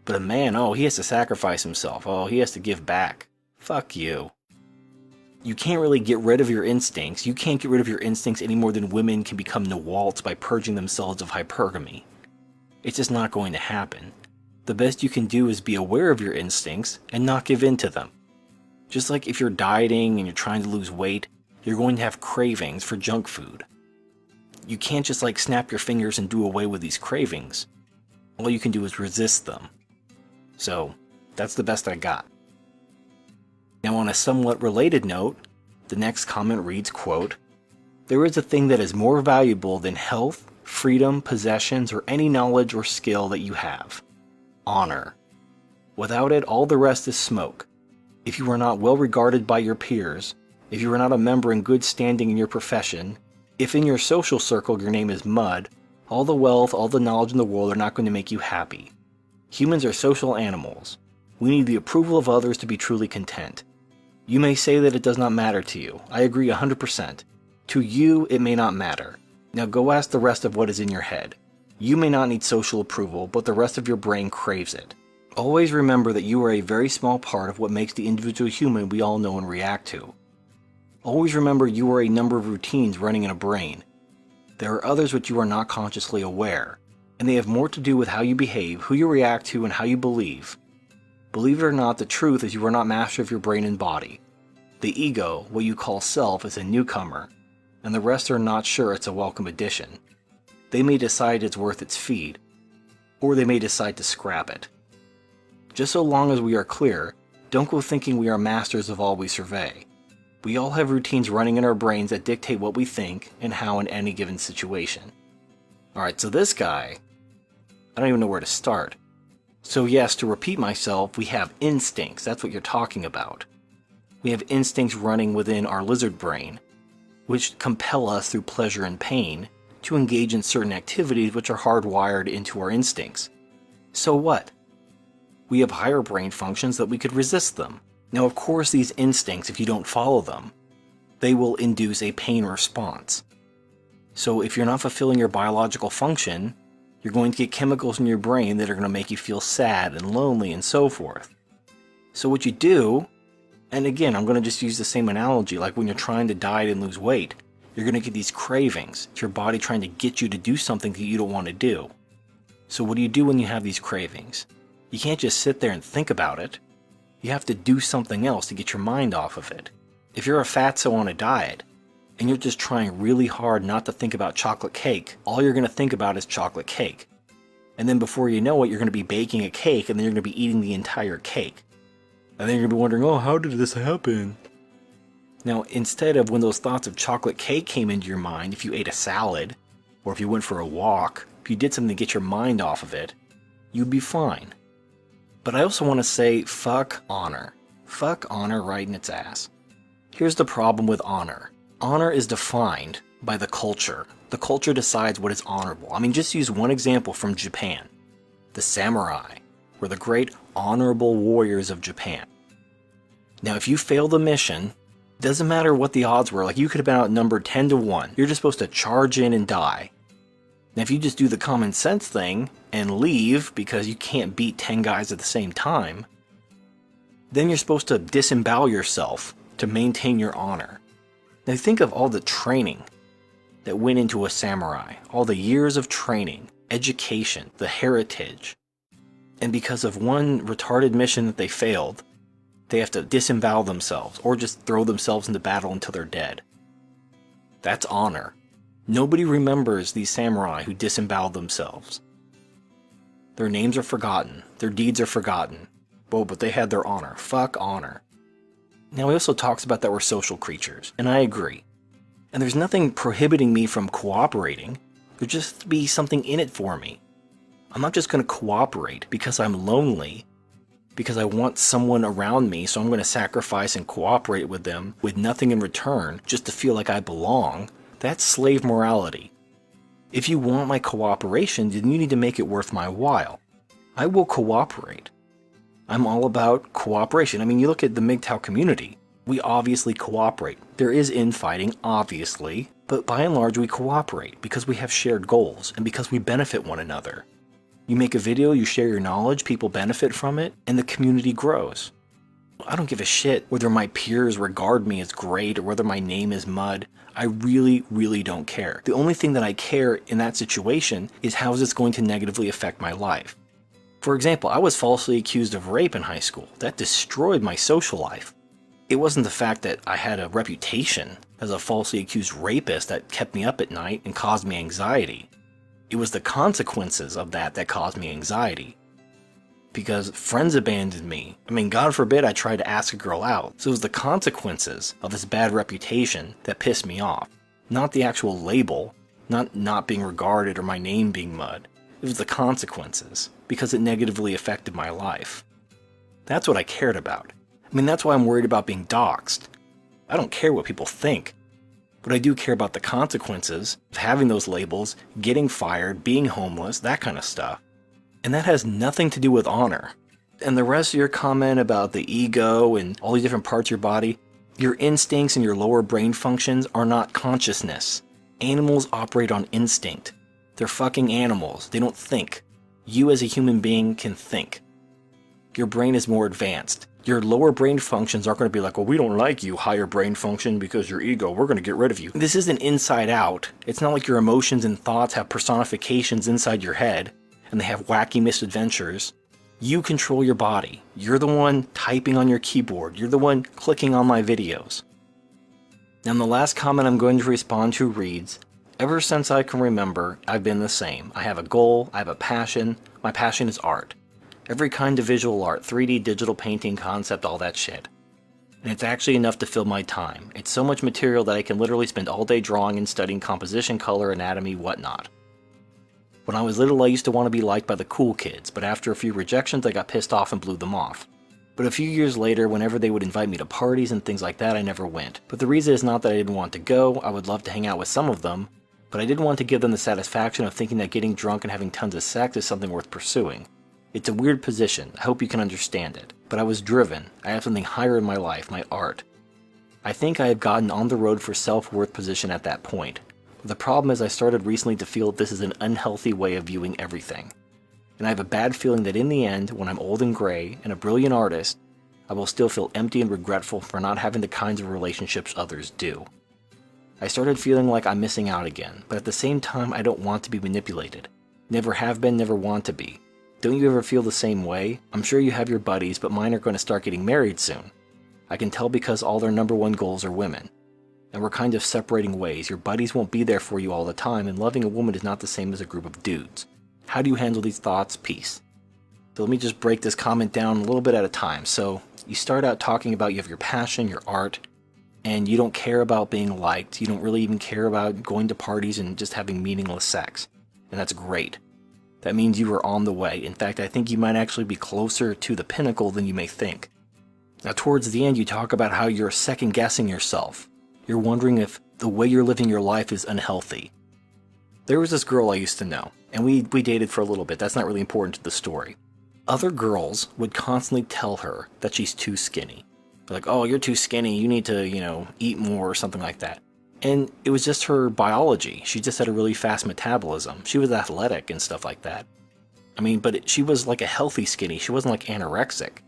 But a man, oh, he has to sacrifice himself, oh, he has to give back. Fuck you. You can't really get rid of your instincts. You can't get rid of your instincts any more than women can become Nawalts by purging themselves of hypergamy. It's just not going to happen. The best you can do is be aware of your instincts and not give in to them. Just like if you're dieting and you're trying to lose weight, you're going to have cravings for junk food. You can't just like snap your fingers and do away with these cravings. All you can do is resist them. So, that's the best I got. Now on a somewhat related note, the next comment reads, quote, "There is a thing that is more valuable than health, freedom, possessions, or any knowledge or skill that you have. Honor. Without it, all the rest is smoke. If you are not well regarded by your peers, if you are not a member in good standing in your profession, if in your social circle your name is mud, all the wealth, all the knowledge in the world are not going to make you happy. Humans are social animals. We need the approval of others to be truly content. You may say that it does not matter to you. I agree 100%. To you, it may not matter. Now go ask the rest of what is in your head. You may not need social approval, but the rest of your brain craves it. Always remember that you are a very small part of what makes the individual human we all know and react to. Always remember you are a number of routines running in a brain. There are others which you are not consciously aware, and they have more to do with how you behave, who you react to, and how you believe. Believe it or not, the truth is you are not master of your brain and body. The ego, what you call self, is a newcomer, and the rest are not sure it's a welcome addition. They may decide it's worth its feed, or they may decide to scrap it. Just so long as we are clear, don't go thinking we are masters of all we survey. We all have routines running in our brains that dictate what we think and how in any given situation. Alright, so this guy, I don't even know where to start. So yes, to repeat myself, we have instincts, that's what you're talking about. We have instincts running within our lizard brain, which compel us through pleasure and pain, to engage in certain activities which are hardwired into our instincts. So what? We have higher brain functions that we could resist them. Now, of course, these instincts, if you don't follow them, they will induce a pain response. So if you're not fulfilling your biological function, you're going to get chemicals in your brain that are going to make you feel sad and lonely and so forth. So what you do, and again, I'm going to just use the same analogy, like when you're trying to diet and lose weight, you're going to get these cravings. It's your body trying to get you to do something that you don't want to do. So what do you do when you have these cravings? You can't just sit there and think about it. You have to do something else to get your mind off of it. If you're a fatso on a diet, and you're just trying really hard not to think about chocolate cake, all you're going to think about is chocolate cake. And then before you know it, you're going to be baking a cake, and then you're going to be eating the entire cake. And then you're going to be wondering, oh, how did this happen? Now, instead of when those thoughts of chocolate cake came into your mind, if you ate a salad, or if you went for a walk, if you did something to get your mind off of it, you'd be fine. But I also want to say, fuck honor. Fuck honor right in its ass. Here's the problem with honor. Honor is defined by the culture. The culture decides what is honorable. I mean, just use one example from Japan. The samurai were the great honorable warriors of Japan. Now, if you fail the mission, doesn't matter what the odds were, like you could have been outnumbered 10 to 1. You're just supposed to charge in and die. Now, if you just do the common sense thing and leave because you can't beat 10 guys at the same time, then you're supposed to disembowel yourself to maintain your honor. Now think of all the training that went into a samurai, all the years of training, education, the heritage. And because of one retarded mission that they failed, they have to disembowel themselves or just throw themselves into battle until they're dead. That's honor. Nobody remembers these samurai who disemboweled themselves. Their names are forgotten. Their deeds are forgotten. Oh, but they had their honor. Fuck honor. Now, he also talks about that we're social creatures, and I agree. And there's nothing prohibiting me from cooperating. There'd just be something in it for me. I'm not just going to cooperate because I'm lonely, because I want someone around me, so I'm going to sacrifice and cooperate with them with nothing in return just to feel like I belong. That's slave morality. If you want my cooperation, then you need to make it worth my while. I will cooperate. I'm all about cooperation. I mean, you look at the MGTOW community. We obviously cooperate. There is infighting, obviously, but by and large we cooperate because we have shared goals and because we benefit one another. You make a video, you share your knowledge, people benefit from it, and the community grows. I don't give a shit whether my peers regard me as great or whether my name is mud. I really, really don't care. The only thing that I care in that situation is how is this going to negatively affect my life. For example, I was falsely accused of rape in high school. That destroyed my social life. It wasn't the fact that I had a reputation as a falsely accused rapist that kept me up at night and caused me anxiety. It was the consequences of that caused me anxiety. Because friends abandoned me. I mean, God forbid I tried to ask a girl out. So it was the consequences of this bad reputation that pissed me off. Not the actual label, not being regarded or my name being mud. It was the consequences, because it negatively affected my life. That's what I cared about. I mean, that's why I'm worried about being doxxed. I don't care what people think, but I do care about the consequences of having those labels, getting fired, being homeless, that kind of stuff. And that has nothing to do with honor. And the rest of your comment about the ego and all these different parts of your body, your instincts and your lower brain functions are not consciousness. Animals operate on instinct. They're fucking animals. They don't think. You as a human being can think. Your brain is more advanced. Your lower brain functions aren't going to be like, well, we don't like you, higher brain function, because your ego, we're going to get rid of you. This isn't inside out. It's not like your emotions and thoughts have personifications inside your head, and they have wacky misadventures. You control your body. You're the one typing on your keyboard. You're the one clicking on my videos. Now, the last comment I'm going to respond to reads, ever since I can remember, I've been the same. I have a goal, I have a passion. My passion is art. Every kind of visual art, 3D, digital painting, concept, all that shit. And it's actually enough to fill my time. It's so much material that I can literally spend all day drawing and studying composition, color, anatomy, whatnot. When I was little, I used to want to be liked by the cool kids, but after a few rejections, I got pissed off and blew them off. But a few years later, whenever they would invite me to parties and things like that, I never went. But the reason is not that I didn't want to go, I would love to hang out with some of them, But I didn't want to give them the satisfaction of thinking that getting drunk and having tons of sex is something worth pursuing. It's a weird position, I hope you can understand it. But I was driven, I have something higher in my life, my art. I think I had gotten on the road for self-worth position at that point. The problem is I started recently to feel this is an unhealthy way of viewing everything. And I have a bad feeling that in the end, when I'm old and gray and a brilliant artist, I will still feel empty and regretful for not having the kinds of relationships others do. I started feeling like I'm missing out again, but at the same time I don't want to be manipulated. Never have been, never want to be. Don't you ever feel the same way? I'm sure you have your buddies, but mine are going to start getting married soon. I can tell because all their number one goals are women. And we're kind of separating ways. Your buddies won't be there for you all the time, and loving a woman is not the same as a group of dudes. How do you handle these thoughts? Peace. So let me just break this comment down a little bit at a time. So you start out talking about you have your passion, your art, and you don't care about being liked. You don't really even care about going to parties and just having meaningless sex. And that's great. That means you are on the way. In fact, I think you might actually be closer to the pinnacle than you may think. Now, towards the end, you talk about how you're second-guessing yourself. You're wondering if the way you're living your life is unhealthy. There was this girl I used to know, and we dated for a little bit. That's not really important to the story. Other girls would constantly tell her that she's too skinny. They're like, oh, you're too skinny, you need to, eat more or something like that. And it was just her biology. She just had a really fast metabolism. She was athletic and stuff like that. But she was like a healthy skinny. She wasn't like anorexic.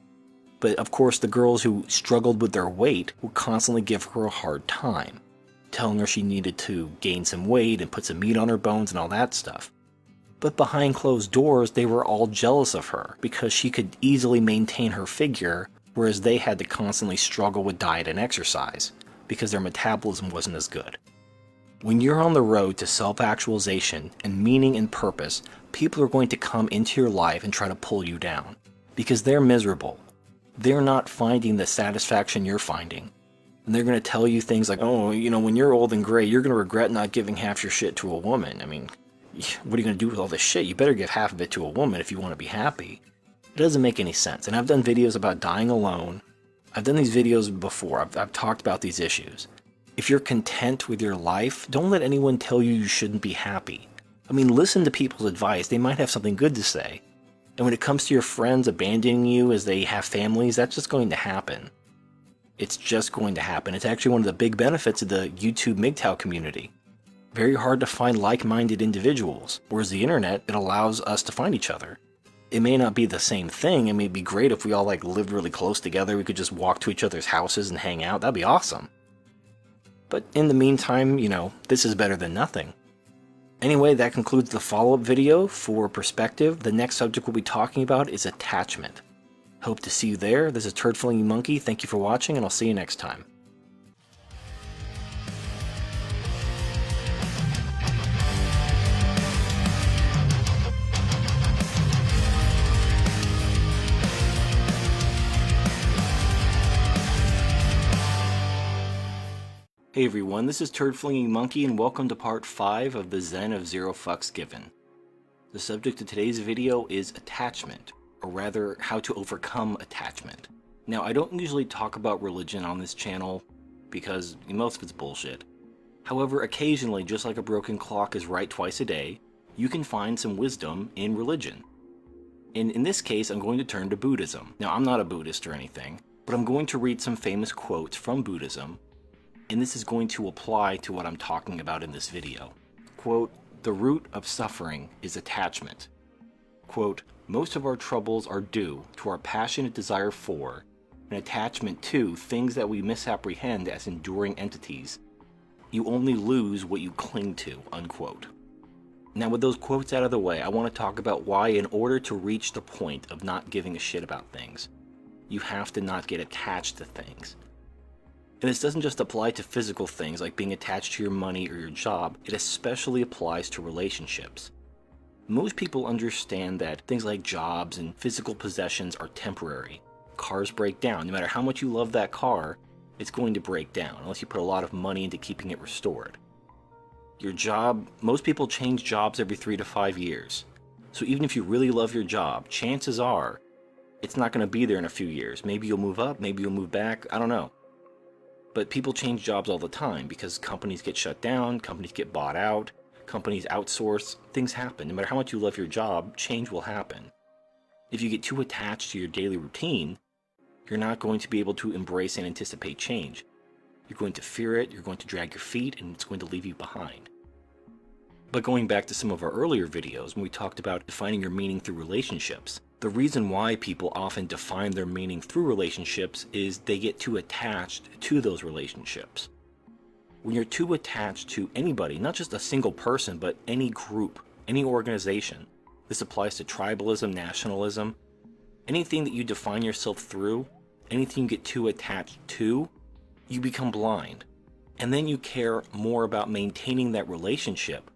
But of course, the girls who struggled with their weight would constantly give her a hard time, telling her she needed to gain some weight and put some meat on her bones and all that stuff. But behind closed doors, they were all jealous of her because she could easily maintain her figure, whereas they had to constantly struggle with diet and exercise because their metabolism wasn't as good. When you're on the road to self-actualization and meaning and purpose, people are going to come into your life and try to pull you down because they're miserable. They're not finding the satisfaction you're finding. And they're going to tell you things like, oh, when you're old and gray, you're going to regret not giving half your shit to a woman. What are you going to do with all this shit? You better give half of it to a woman if you want to be happy. It doesn't make any sense. And I've done videos about dying alone. I've done these videos before. I've talked about these issues. If you're content with your life, don't let anyone tell you you shouldn't be happy. Listen to people's advice. They might have something good to say. And when it comes to your friends abandoning you as they have families, that's just going to happen. It's just going to happen. It's actually one of the big benefits of the YouTube MGTOW community. Very hard to find like-minded individuals, whereas the internet, it allows us to find each other. It may not be the same thing. It'd be great if we all lived really close together. We could just walk to each other's houses and hang out. That'd be awesome. But in the meantime, this is better than nothing. Anyway, that concludes the follow-up video. For perspective, the next subject we'll be talking about is attachment. Hope to see you there. This is Turd-Flinging Monkey. Thank you for watching, and I'll see you next time. Hey everyone, this is Turd-Flinging Monkey, and welcome to part 5 of the ZEN of ZeroFucksGiven. The subject of today's video is attachment, or rather, how to overcome attachment. Now, I don't usually talk about religion on this channel, because most of it's bullshit. However, occasionally, just like a broken clock is right twice a day, you can find some wisdom in religion. And in this case, I'm going to turn to Buddhism. Now, I'm not a Buddhist or anything, but I'm going to read some famous quotes from Buddhism, and this is going to apply to what I'm talking about in this video. Quote, "The root of suffering is attachment." Quote, "Most of our troubles are due to our passionate desire for, and attachment to, things that we misapprehend as enduring entities. You only lose what you cling to." Unquote. Now, with those quotes out of the way, I want to talk about why, in order to reach the point of not giving a shit about things, you have to not get attached to things. And this doesn't just apply to physical things like being attached to your money or your job, it especially applies to relationships. Most people understand that things like jobs and physical possessions are temporary. Cars break down. No matter how much you love that car, it's going to break down unless you put a lot of money into keeping it restored. Your job, most people change jobs every 3 to 5 years. So even if you really love your job, chances are it's not going to be there in a few years. Maybe you'll move up, maybe you'll move back, I don't know. But people change jobs all the time because companies get shut down, companies get bought out, companies outsource, things happen. No matter how much you love your job, change will happen. If you get too attached to your daily routine, you're not going to be able to embrace and anticipate change. You're going to fear it, you're going to drag your feet, and it's going to leave you behind. But going back to some of our earlier videos when we talked about defining your meaning through relationships, the reason why people often define their meaning through relationships is they get too attached to those relationships. When you're too attached to anybody, not just a single person, but any group, any organization, this applies to tribalism, nationalism, anything that you define yourself through, anything you get too attached to, you become blind. And then you care more about maintaining that relationship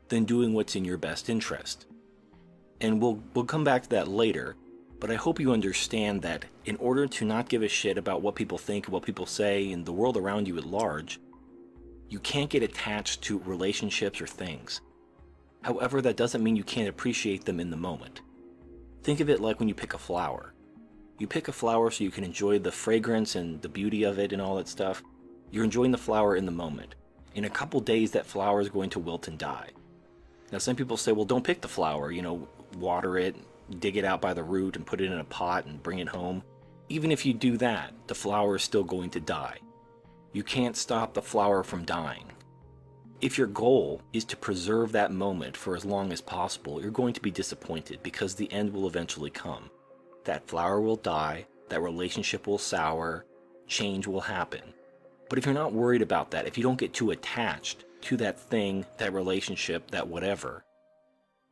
than doing what's in your best interest. And we'll come back to that later, but I hope you understand that in order to not give a shit about what people think, what people say, and the world around you at large, you can't get attached to relationships or things. However, that doesn't mean you can't appreciate them in the moment. Think of it like when you pick a flower. You pick a flower so you can enjoy the fragrance and the beauty of it and all that stuff. You're enjoying the flower in the moment. In a couple days, that flower is going to wilt and die. Now, some people say, well, don't pick the flower, water it, dig it out by the root and put it in a pot and bring it home. Even if you do that, the flower is still going to die. You can't stop the flower from dying. If your goal is to preserve that moment for as long as possible, you're going to be disappointed because the end will eventually come. That flower will die, that relationship will sour, change will happen. But if you're not worried about that, if you don't get too attached to that thing, that relationship, that whatever,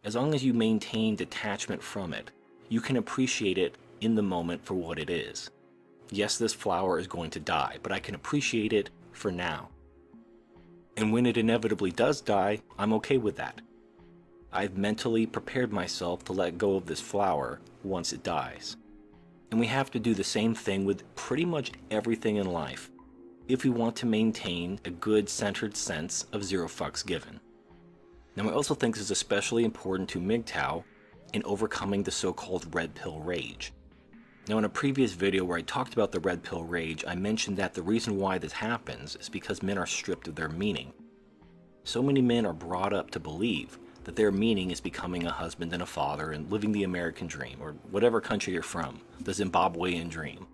as long as you maintain detachment from it, you can appreciate it in the moment for what it is. Yes, this flower is going to die, but I can appreciate it for now. And when it inevitably does die, I'm okay with that. I've mentally prepared myself to let go of this flower once it dies. And we have to do the same thing with pretty much everything in life if we want to maintain a good centered sense of zero fucks given. Now, I also think this is especially important to MGTOW in overcoming the so-called red pill rage. Now, in a previous video where I talked about the red pill rage, I mentioned that the reason why this happens is because men are stripped of their meaning. So many men are brought up to believe that their meaning is becoming a husband and a father and living the American dream, or whatever country you're from, the Zimbabwean dream.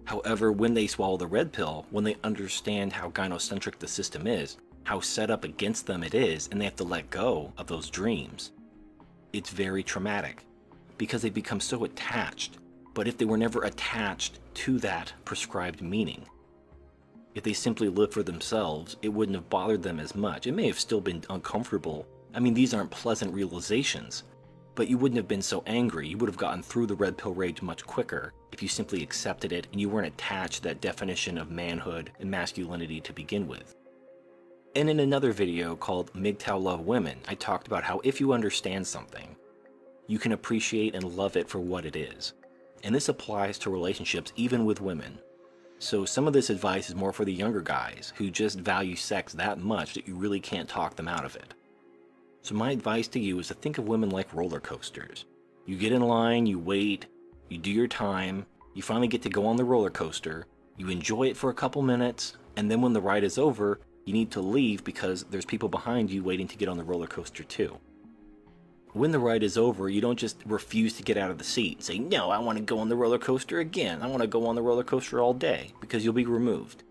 However, when they swallow the red pill, when they understand how gynocentric the system is, how set up against them it is, and they have to let go of those dreams, it's very traumatic because they become so attached. But if they were never attached to that prescribed meaning, if they simply lived for themselves, it wouldn't have bothered them as much. It may have still been uncomfortable. I mean, these aren't pleasant realizations, but you wouldn't have been so angry. You would have gotten through the red pill rage much quicker if you simply accepted it and you weren't attached to that definition of manhood and masculinity to begin with. And in another video called MGTOW Love Women, I talked about how if you understand something, you can appreciate and love it for what it is. And this applies to relationships even with women. So some of this advice is more for the younger guys who just value sex that much that you really can't talk them out of it. So my advice to you is to think of women like roller coasters. You get in line, you wait, you do your time, you finally get to go on the roller coaster, you enjoy it for a couple minutes, and then when the ride is over, you need to leave because there's people behind you waiting to get on the roller coaster too. When the ride is over, you don't just refuse to get out of the seat and say, no, I want to go on the roller coaster again. I want to go on the roller coaster all day, because you'll be removed.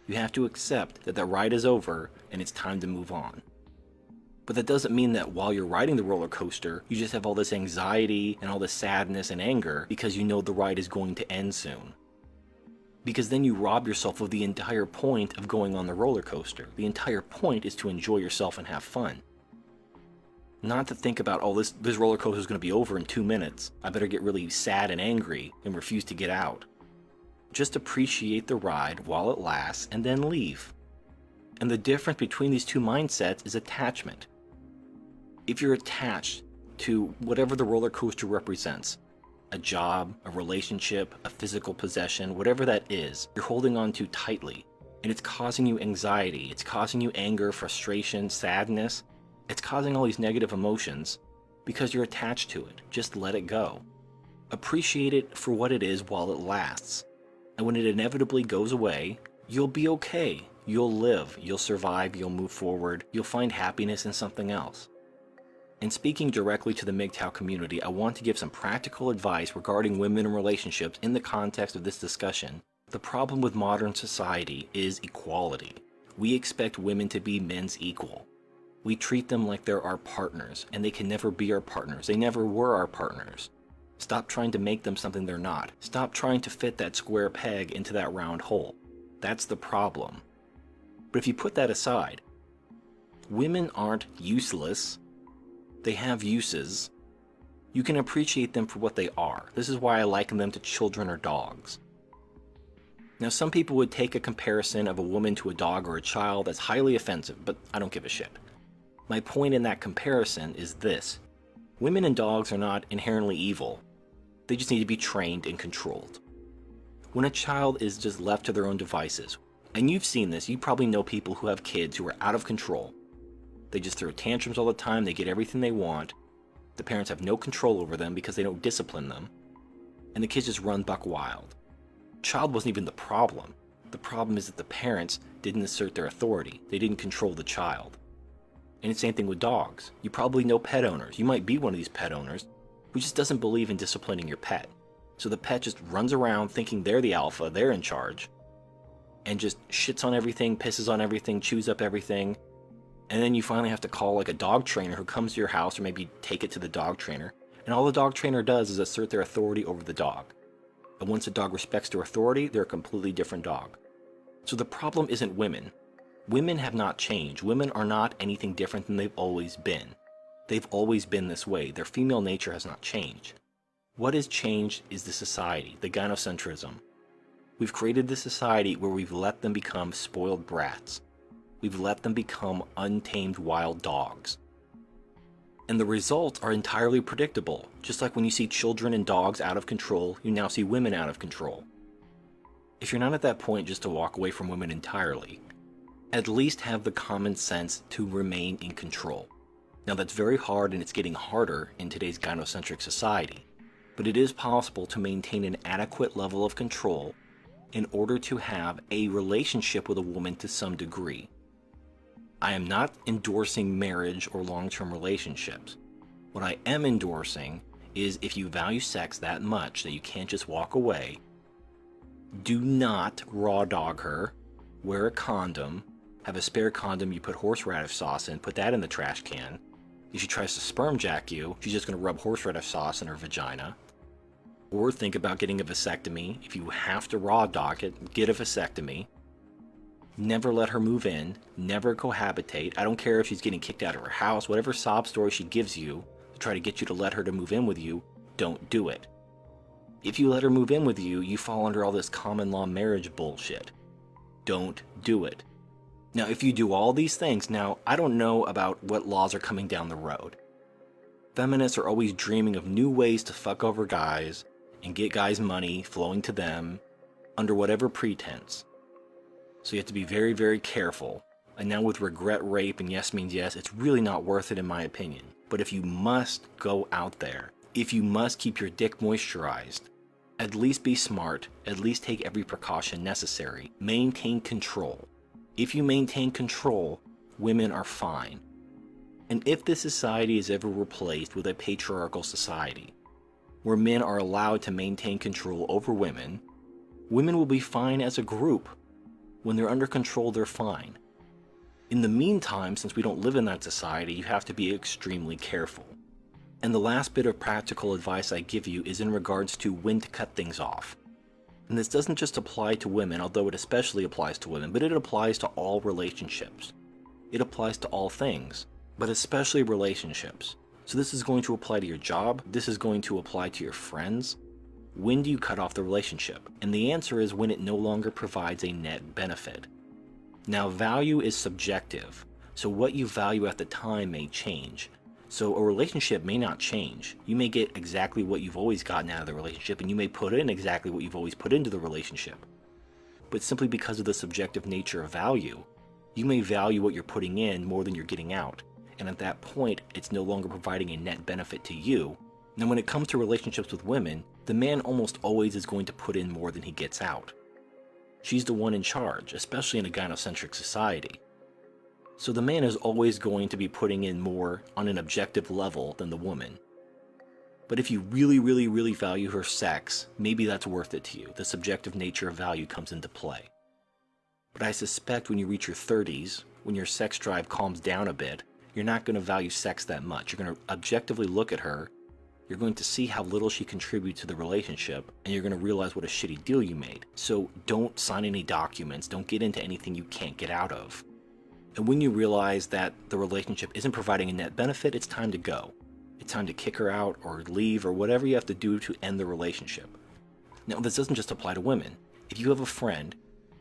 You have to accept that the ride is over and it's time to move on. But that doesn't mean that while you're riding the roller coaster, you just have all this anxiety and all this sadness and anger because you know the ride is going to end soon. Because then you rob yourself of the entire point of going on the roller coaster. The entire point is to enjoy yourself and have fun. Not to think about, oh, this roller coaster is going to be over in 2 minutes. I better get really sad and angry and refuse to get out. Just appreciate the ride while it lasts and then leave. And the difference between these two mindsets is attachment. If you're attached to whatever the roller coaster represents, a job, a relationship, a physical possession, whatever that is, you're holding on to tightly. And it's causing you anxiety, it's causing you anger, frustration, sadness. It's causing all these negative emotions because you're attached to it. Just let it go. Appreciate it for what it is while it lasts. And when it inevitably goes away, you'll be okay. You'll live, you'll survive, you'll move forward, you'll find happiness in something else. And speaking directly to the MGTOW community, I want to give some practical advice regarding women and relationships in the context of this discussion. The problem with modern society is equality. We expect women to be men's equal. We treat them like they're our partners, and they can never be our partners. They never were our partners. Stop trying to make them something they're not. Stop trying to fit that square peg into that round hole. That's the problem. But if you put that aside, women aren't useless. They have uses. You can appreciate them for what they are. This is why I liken them to children or dogs. Now, some people would take a comparison of a woman to a dog or a child as highly offensive, but I don't give a shit. My point in that comparison is this. Women and dogs are not inherently evil. They just need to be trained and controlled. When a child is just left to their own devices, and you've seen this, you probably know people who have kids who are out of control. They just throw tantrums all the time, they get everything they want, the parents have no control over them because they don't discipline them, and the kids just run buck wild. Child wasn't even the problem. The problem is that the parents didn't assert their authority. They didn't control the child. And it's the same thing with dogs. You probably know pet owners. You might be one of these pet owners who just doesn't believe in disciplining your pet. So the pet just runs around thinking they're the alpha, they're in charge, and just shits on everything, pisses on everything, chews up everything. And then you finally have to call like a dog trainer who comes to your house, or maybe take it to the dog trainer. And all the dog trainer does is assert their authority over the dog. And once a dog respects their authority, they're a completely different dog. So the problem isn't women. Women have not changed. Women are not anything different than they've always been. They've always been this way. Their female nature has not changed. What has changed is the society, the gynocentrism. We've created this society where we've let them become spoiled brats. We've let them become untamed wild dogs. And the results are entirely predictable. Just like when you see children and dogs out of control, you now see women out of control. If you're not at that point just to walk away from women entirely, at least have the common sense to remain in control. Now that's very hard, and it's getting harder in today's gynocentric society, but it is possible to maintain an adequate level of control in order to have a relationship with a woman to some degree. I am not endorsing marriage or long-term relationships. What I am endorsing is if you value sex that much that you can't just walk away, do not raw dog her, wear a condom, have a spare condom you put horseradish sauce in, put that in the trash can. If she tries to sperm jack you, she's just going to rub horseradish sauce in her vagina. Or think about getting a vasectomy. If you have to raw dog it, get a vasectomy. Never let her move in, never cohabitate. I don't care if she's getting kicked out of her house, whatever sob story she gives you to try to get you to let her to move in with you, don't do it. If you let her move in with you, you fall under all this common law marriage bullshit. Don't do it. Now, if you do all these things, now, I don't know about what laws are coming down the road. Feminists are always dreaming of new ways to fuck over guys and get guys' money flowing to them under whatever pretense. So you have to be very, very careful. And now with regret rape and yes means yes, it's really not worth it in my opinion. But if you must go out there, if you must keep your dick moisturized, at least be smart, at least take every precaution necessary. Maintain control. If you maintain control, women are fine. And if this society is ever replaced with a patriarchal society, where men are allowed to maintain control over women, women will be fine as a group. When they're under control, they're fine. In the meantime, since we don't live in that society, you have to be extremely careful. And the last bit of practical advice I give you is in regards to when to cut things off. And this doesn't just apply to women, although it especially applies to women, but it applies to all relationships. It applies to all things, but especially relationships. So this is going to apply to your job, this is going to apply to your friends. When do you cut off the relationship? And the answer is when it no longer provides a net benefit. Now, value is subjective, so what you value at the time may change. So a relationship may not change. You may get exactly what you've always gotten out of the relationship, and you may put in exactly what you've always put into the relationship. But simply because of the subjective nature of value, you may value what you're putting in more than you're getting out. And at that point, it's no longer providing a net benefit to you. Now, when it comes to relationships with women, the man almost always is going to put in more than he gets out. She's the one in charge, especially in a gynocentric society. So the man is always going to be putting in more on an objective level than the woman. But if you really, really, really value her sex, maybe that's worth it to you. The subjective nature of value comes into play. But I suspect when you reach your 30s, when your sex drive calms down a bit, you're not going to value sex that much. You're going to objectively look at her, you're going to see how little she contributes to the relationship, and you're going to realize what a shitty deal you made. So don't sign any documents, don't get into anything you can't get out of. And when you realize that the relationship isn't providing a net benefit, it's time to go. It's time to kick her out or leave or whatever you have to do to end the relationship. Now, this doesn't just apply to women. If you have a friend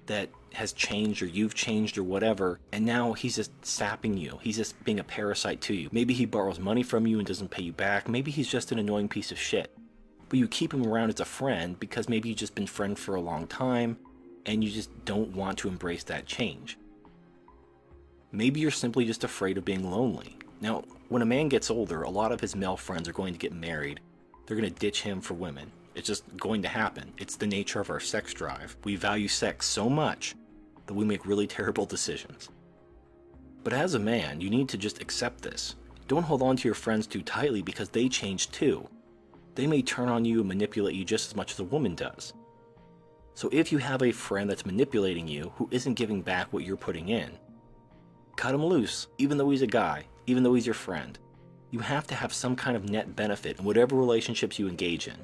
that has changed or you've changed or whatever, and now he's just sapping you, he's just being a parasite to you. Maybe he borrows money from you and doesn't pay you back. Maybe he's just an annoying piece of shit. But you keep him around as a friend because maybe you've just been friends for a long time and you just don't want to embrace that change. Maybe you're simply just afraid of being lonely. Now, when a man gets older, a lot of his male friends are going to get married. They're going to ditch him for women. It's just going to happen. It's the nature of our sex drive. We value sex so much that we make really terrible decisions. But as a man, you need to just accept this. Don't hold on to your friends too tightly because they change too. They may turn on you and manipulate you just as much as a woman does. So if you have a friend that's manipulating you who isn't giving back what you're putting in, cut him loose, even though he's a guy, even though he's your friend. You have to have some kind of net benefit in whatever relationships you engage in.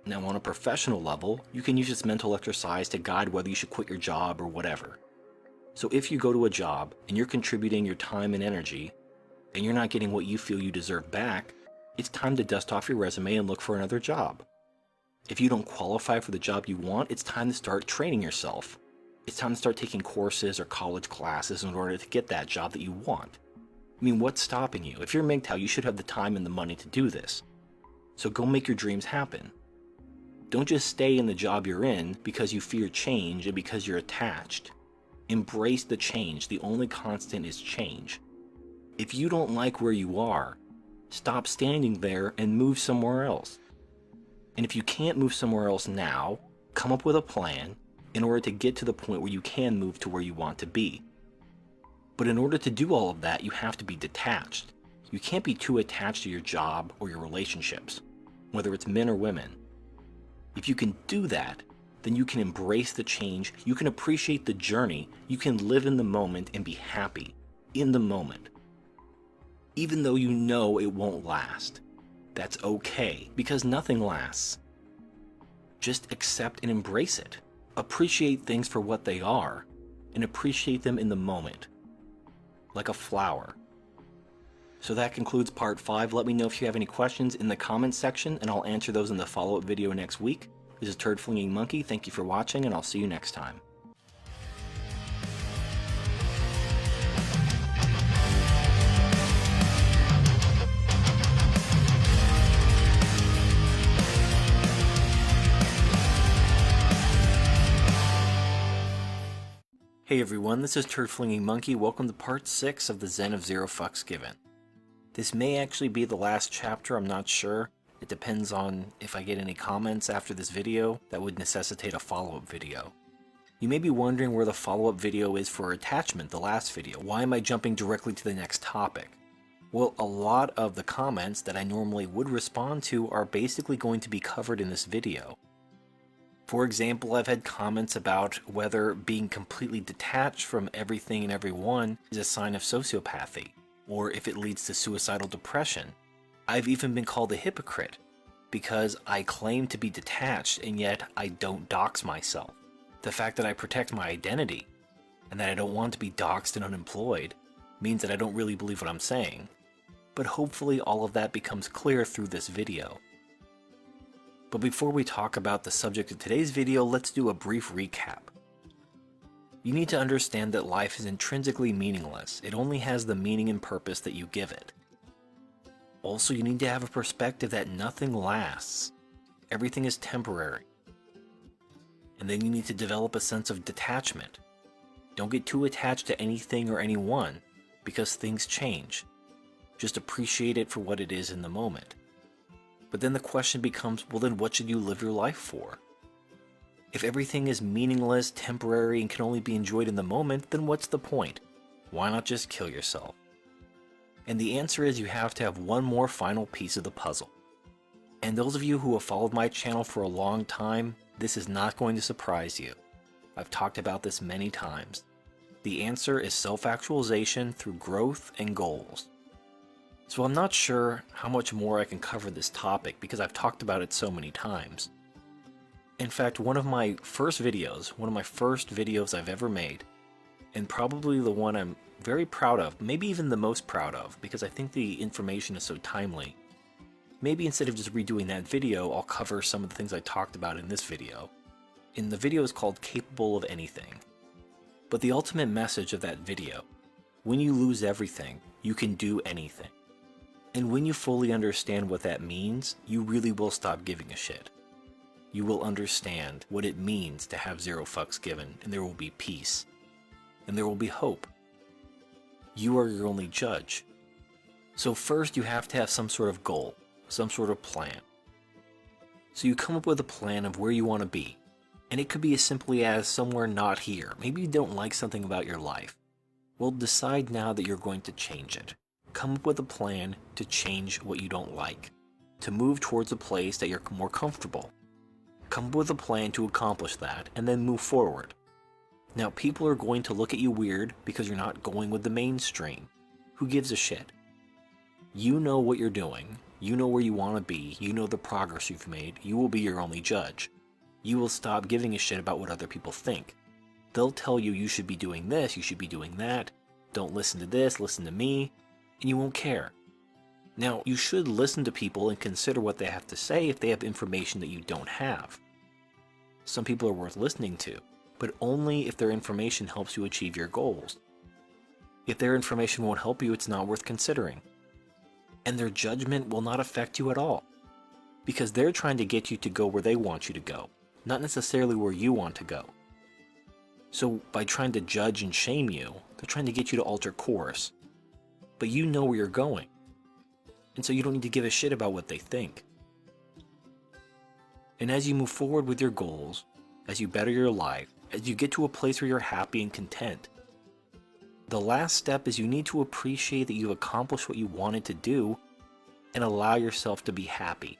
Now, on a professional level, you can use this mental exercise to guide whether you should quit your job or whatever. So if you go to a job and you're contributing your time and energy, and you're not getting what you feel you deserve back, it's time to dust off your resume and look for another job. If you don't qualify for the job you want, it's time to start training yourself. It's time to start taking courses or college classes in order to get that job that you want. I mean, what's stopping you? If you're MGTOW, you should have the time and the money to do this. So go make your dreams happen. Don't just stay in the job you're in because you fear change and because you're attached. Embrace the change. The only constant is change. If you don't like where you are, stop standing there and move somewhere else. And if you can't move somewhere else now, come up with a plan in order to get to the point where you can move to where you want to be. But in order to do all of that, you have to be detached. You can't be too attached to your job or your relationships, whether it's men or women. If you can do that, then you can embrace the change, you can appreciate the journey, you can live in the moment and be happy in the moment. Even though you know it won't last. That's okay, because nothing lasts. Just accept and embrace it. Appreciate things for what they are, and appreciate them in the moment. Like a flower. So that concludes part 5. Let me know if you have any questions in the comments section, and I'll answer those in the follow-up video next week. This is Turd Flinging Monkey. Thank you for watching, and I'll see you next time. Hey everyone, this is Turd Flinging Monkey. Welcome to part 6 of the ZEN of ZeroFucksGiven. This may actually be the last chapter, I'm not sure. It depends on if I get any comments after this video that would necessitate a follow-up video. You may be wondering where the follow-up video is for attachment, the last video. Why am I jumping directly to the next topic? Well, a lot of the comments that I normally would respond to are basically going to be covered in this video. For example, I've had comments about whether being completely detached from everything and everyone is a sign of sociopathy, or if it leads to suicidal depression. I've even been called a hypocrite, because I claim to be detached and yet I don't dox myself. The fact that I protect my identity, and that I don't want to be doxed and unemployed, means that I don't really believe what I'm saying. But hopefully all of that becomes clear through this video. But before we talk about the subject of today's video, let's do a brief recap. You need to understand that life is intrinsically meaningless. It only has the meaning and purpose that you give it. Also, you need to have a perspective that nothing lasts. Everything is temporary. And then you need to develop a sense of detachment. Don't get too attached to anything or anyone, because things change. Just appreciate it for what it is in the moment. But then the question becomes, well then what should you live your life for? If everything is meaningless, temporary, and can only be enjoyed in the moment, then what's the point? Why not just kill yourself? And the answer is you have to have one more final piece of the puzzle. And those of you who have followed my channel for a long time, this is not going to surprise you. I've talked about this many times. The answer is self-actualization through growth and goals. So I'm not sure how much more I can cover this topic because I've talked about it so many times. In fact, one of my first videos I've ever made, and probably the one I'm very proud of, maybe even the most proud of, because I think the information is so timely. Maybe instead of just redoing that video, I'll cover some of the things I talked about in this video. And the video is called Capable of Anything. But the ultimate message of that video, when you lose everything, you can do anything. And when you fully understand what that means, you really will stop giving a shit. You will understand what it means to have zero fucks given, and there will be peace. And there will be hope. You are your only judge. So first you have to have some sort of goal, some sort of plan. So you come up with a plan of where you want to be. And it could be as simply as somewhere not here. Maybe you don't like something about your life. Well, decide now that you're going to change it. Come up with a plan to change what you don't like. To move towards a place that you're more comfortable. Come up with a plan to accomplish that, and then move forward. Now, people are going to look at you weird because you're not going with the mainstream. Who gives a shit? You know what you're doing. You know where you want to be. You know the progress you've made. You will be your only judge. You will stop giving a shit about what other people think. They'll tell you you should be doing this, you should be doing that. Don't listen to this, listen to me. And you won't care. Now, you should listen to people and consider what they have to say if they have information that you don't have. Some people are worth listening to, but only if their information helps you achieve your goals. If their information won't help you, it's not worth considering. And their judgment will not affect you at all, because they're trying to get you to go where they want you to go, not necessarily where you want to go. So by trying to judge and shame you, they're trying to get you to alter course. But you know where you're going. And so you don't need to give a shit about what they think. And as you move forward with your goals, as you better your life, as you get to a place where you're happy and content, the last step is you need to appreciate that you've accomplished what you wanted to do and allow yourself to be happy.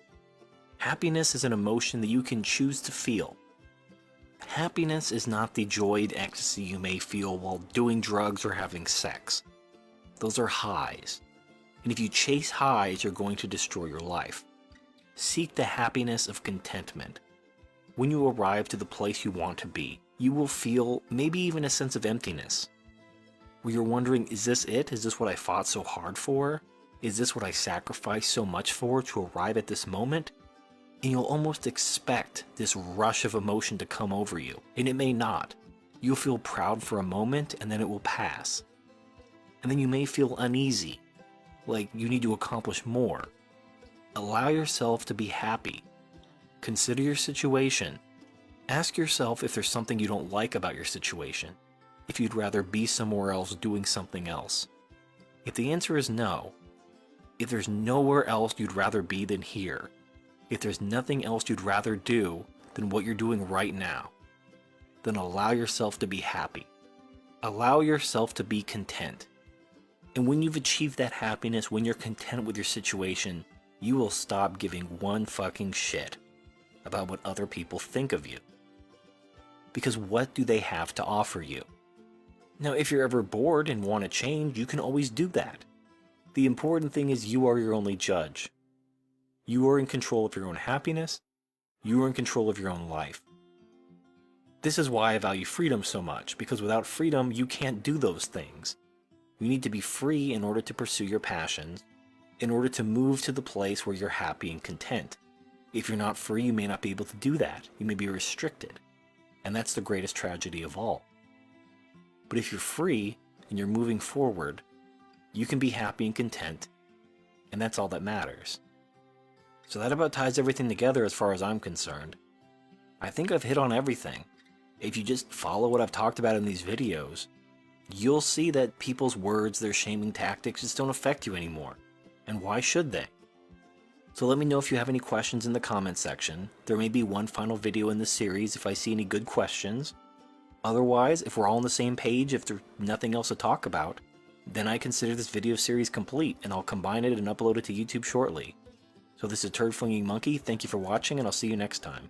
Happiness is an emotion that you can choose to feel. Happiness is not the joy and ecstasy you may feel while doing drugs or having sex. Those are highs. And if you chase highs, you're going to destroy your life. Seek the happiness of contentment. When you arrive to the place you want to be, you will feel maybe even a sense of emptiness, where you're wondering, is this it? Is this what I fought so hard for? Is this what I sacrificed so much for to arrive at this moment? And you'll almost expect this rush of emotion to come over you, and it may not. You'll feel proud for a moment, and then it will pass. And then you may feel uneasy, like you need to accomplish more. Allow yourself to be happy. Consider your situation. Ask yourself if there's something you don't like about your situation, if you'd rather be somewhere else doing something else. If the answer is no, if there's nowhere else you'd rather be than here, if there's nothing else you'd rather do than what you're doing right now, then allow yourself to be happy. Allow yourself to be content. And when you've achieved that happiness, when you're content with your situation, you will stop giving one fucking shit about what other people think of you. Because what do they have to offer you? Now, if you're ever bored and want to change, you can always do that. The important thing is you are your only judge. You are in control of your own happiness. You are in control of your own life. This is why I value freedom so much, because without freedom, you can't do those things. You need to be free in order to pursue your passions, in order to move to the place where you're happy and content. If you're not free, you may not be able to do that. You may be restricted. And that's the greatest tragedy of all. But if you're free and you're moving forward, you can be happy and content, and that's all that matters. So that about ties everything together as far as I'm concerned. I think I've hit on everything. If you just follow what I've talked about in these videos, you'll see that people's words, their shaming tactics just don't affect you anymore. And why should they? So let me know if you have any questions in the comments section. There may be one final video in this series if I see any good questions. Otherwise, if we're all on the same page, if there's nothing else to talk about, then I consider this video series complete, and I'll combine it and upload it to YouTube shortly. So this is Turd Flinging Monkey, thank you for watching, and I'll see you next time.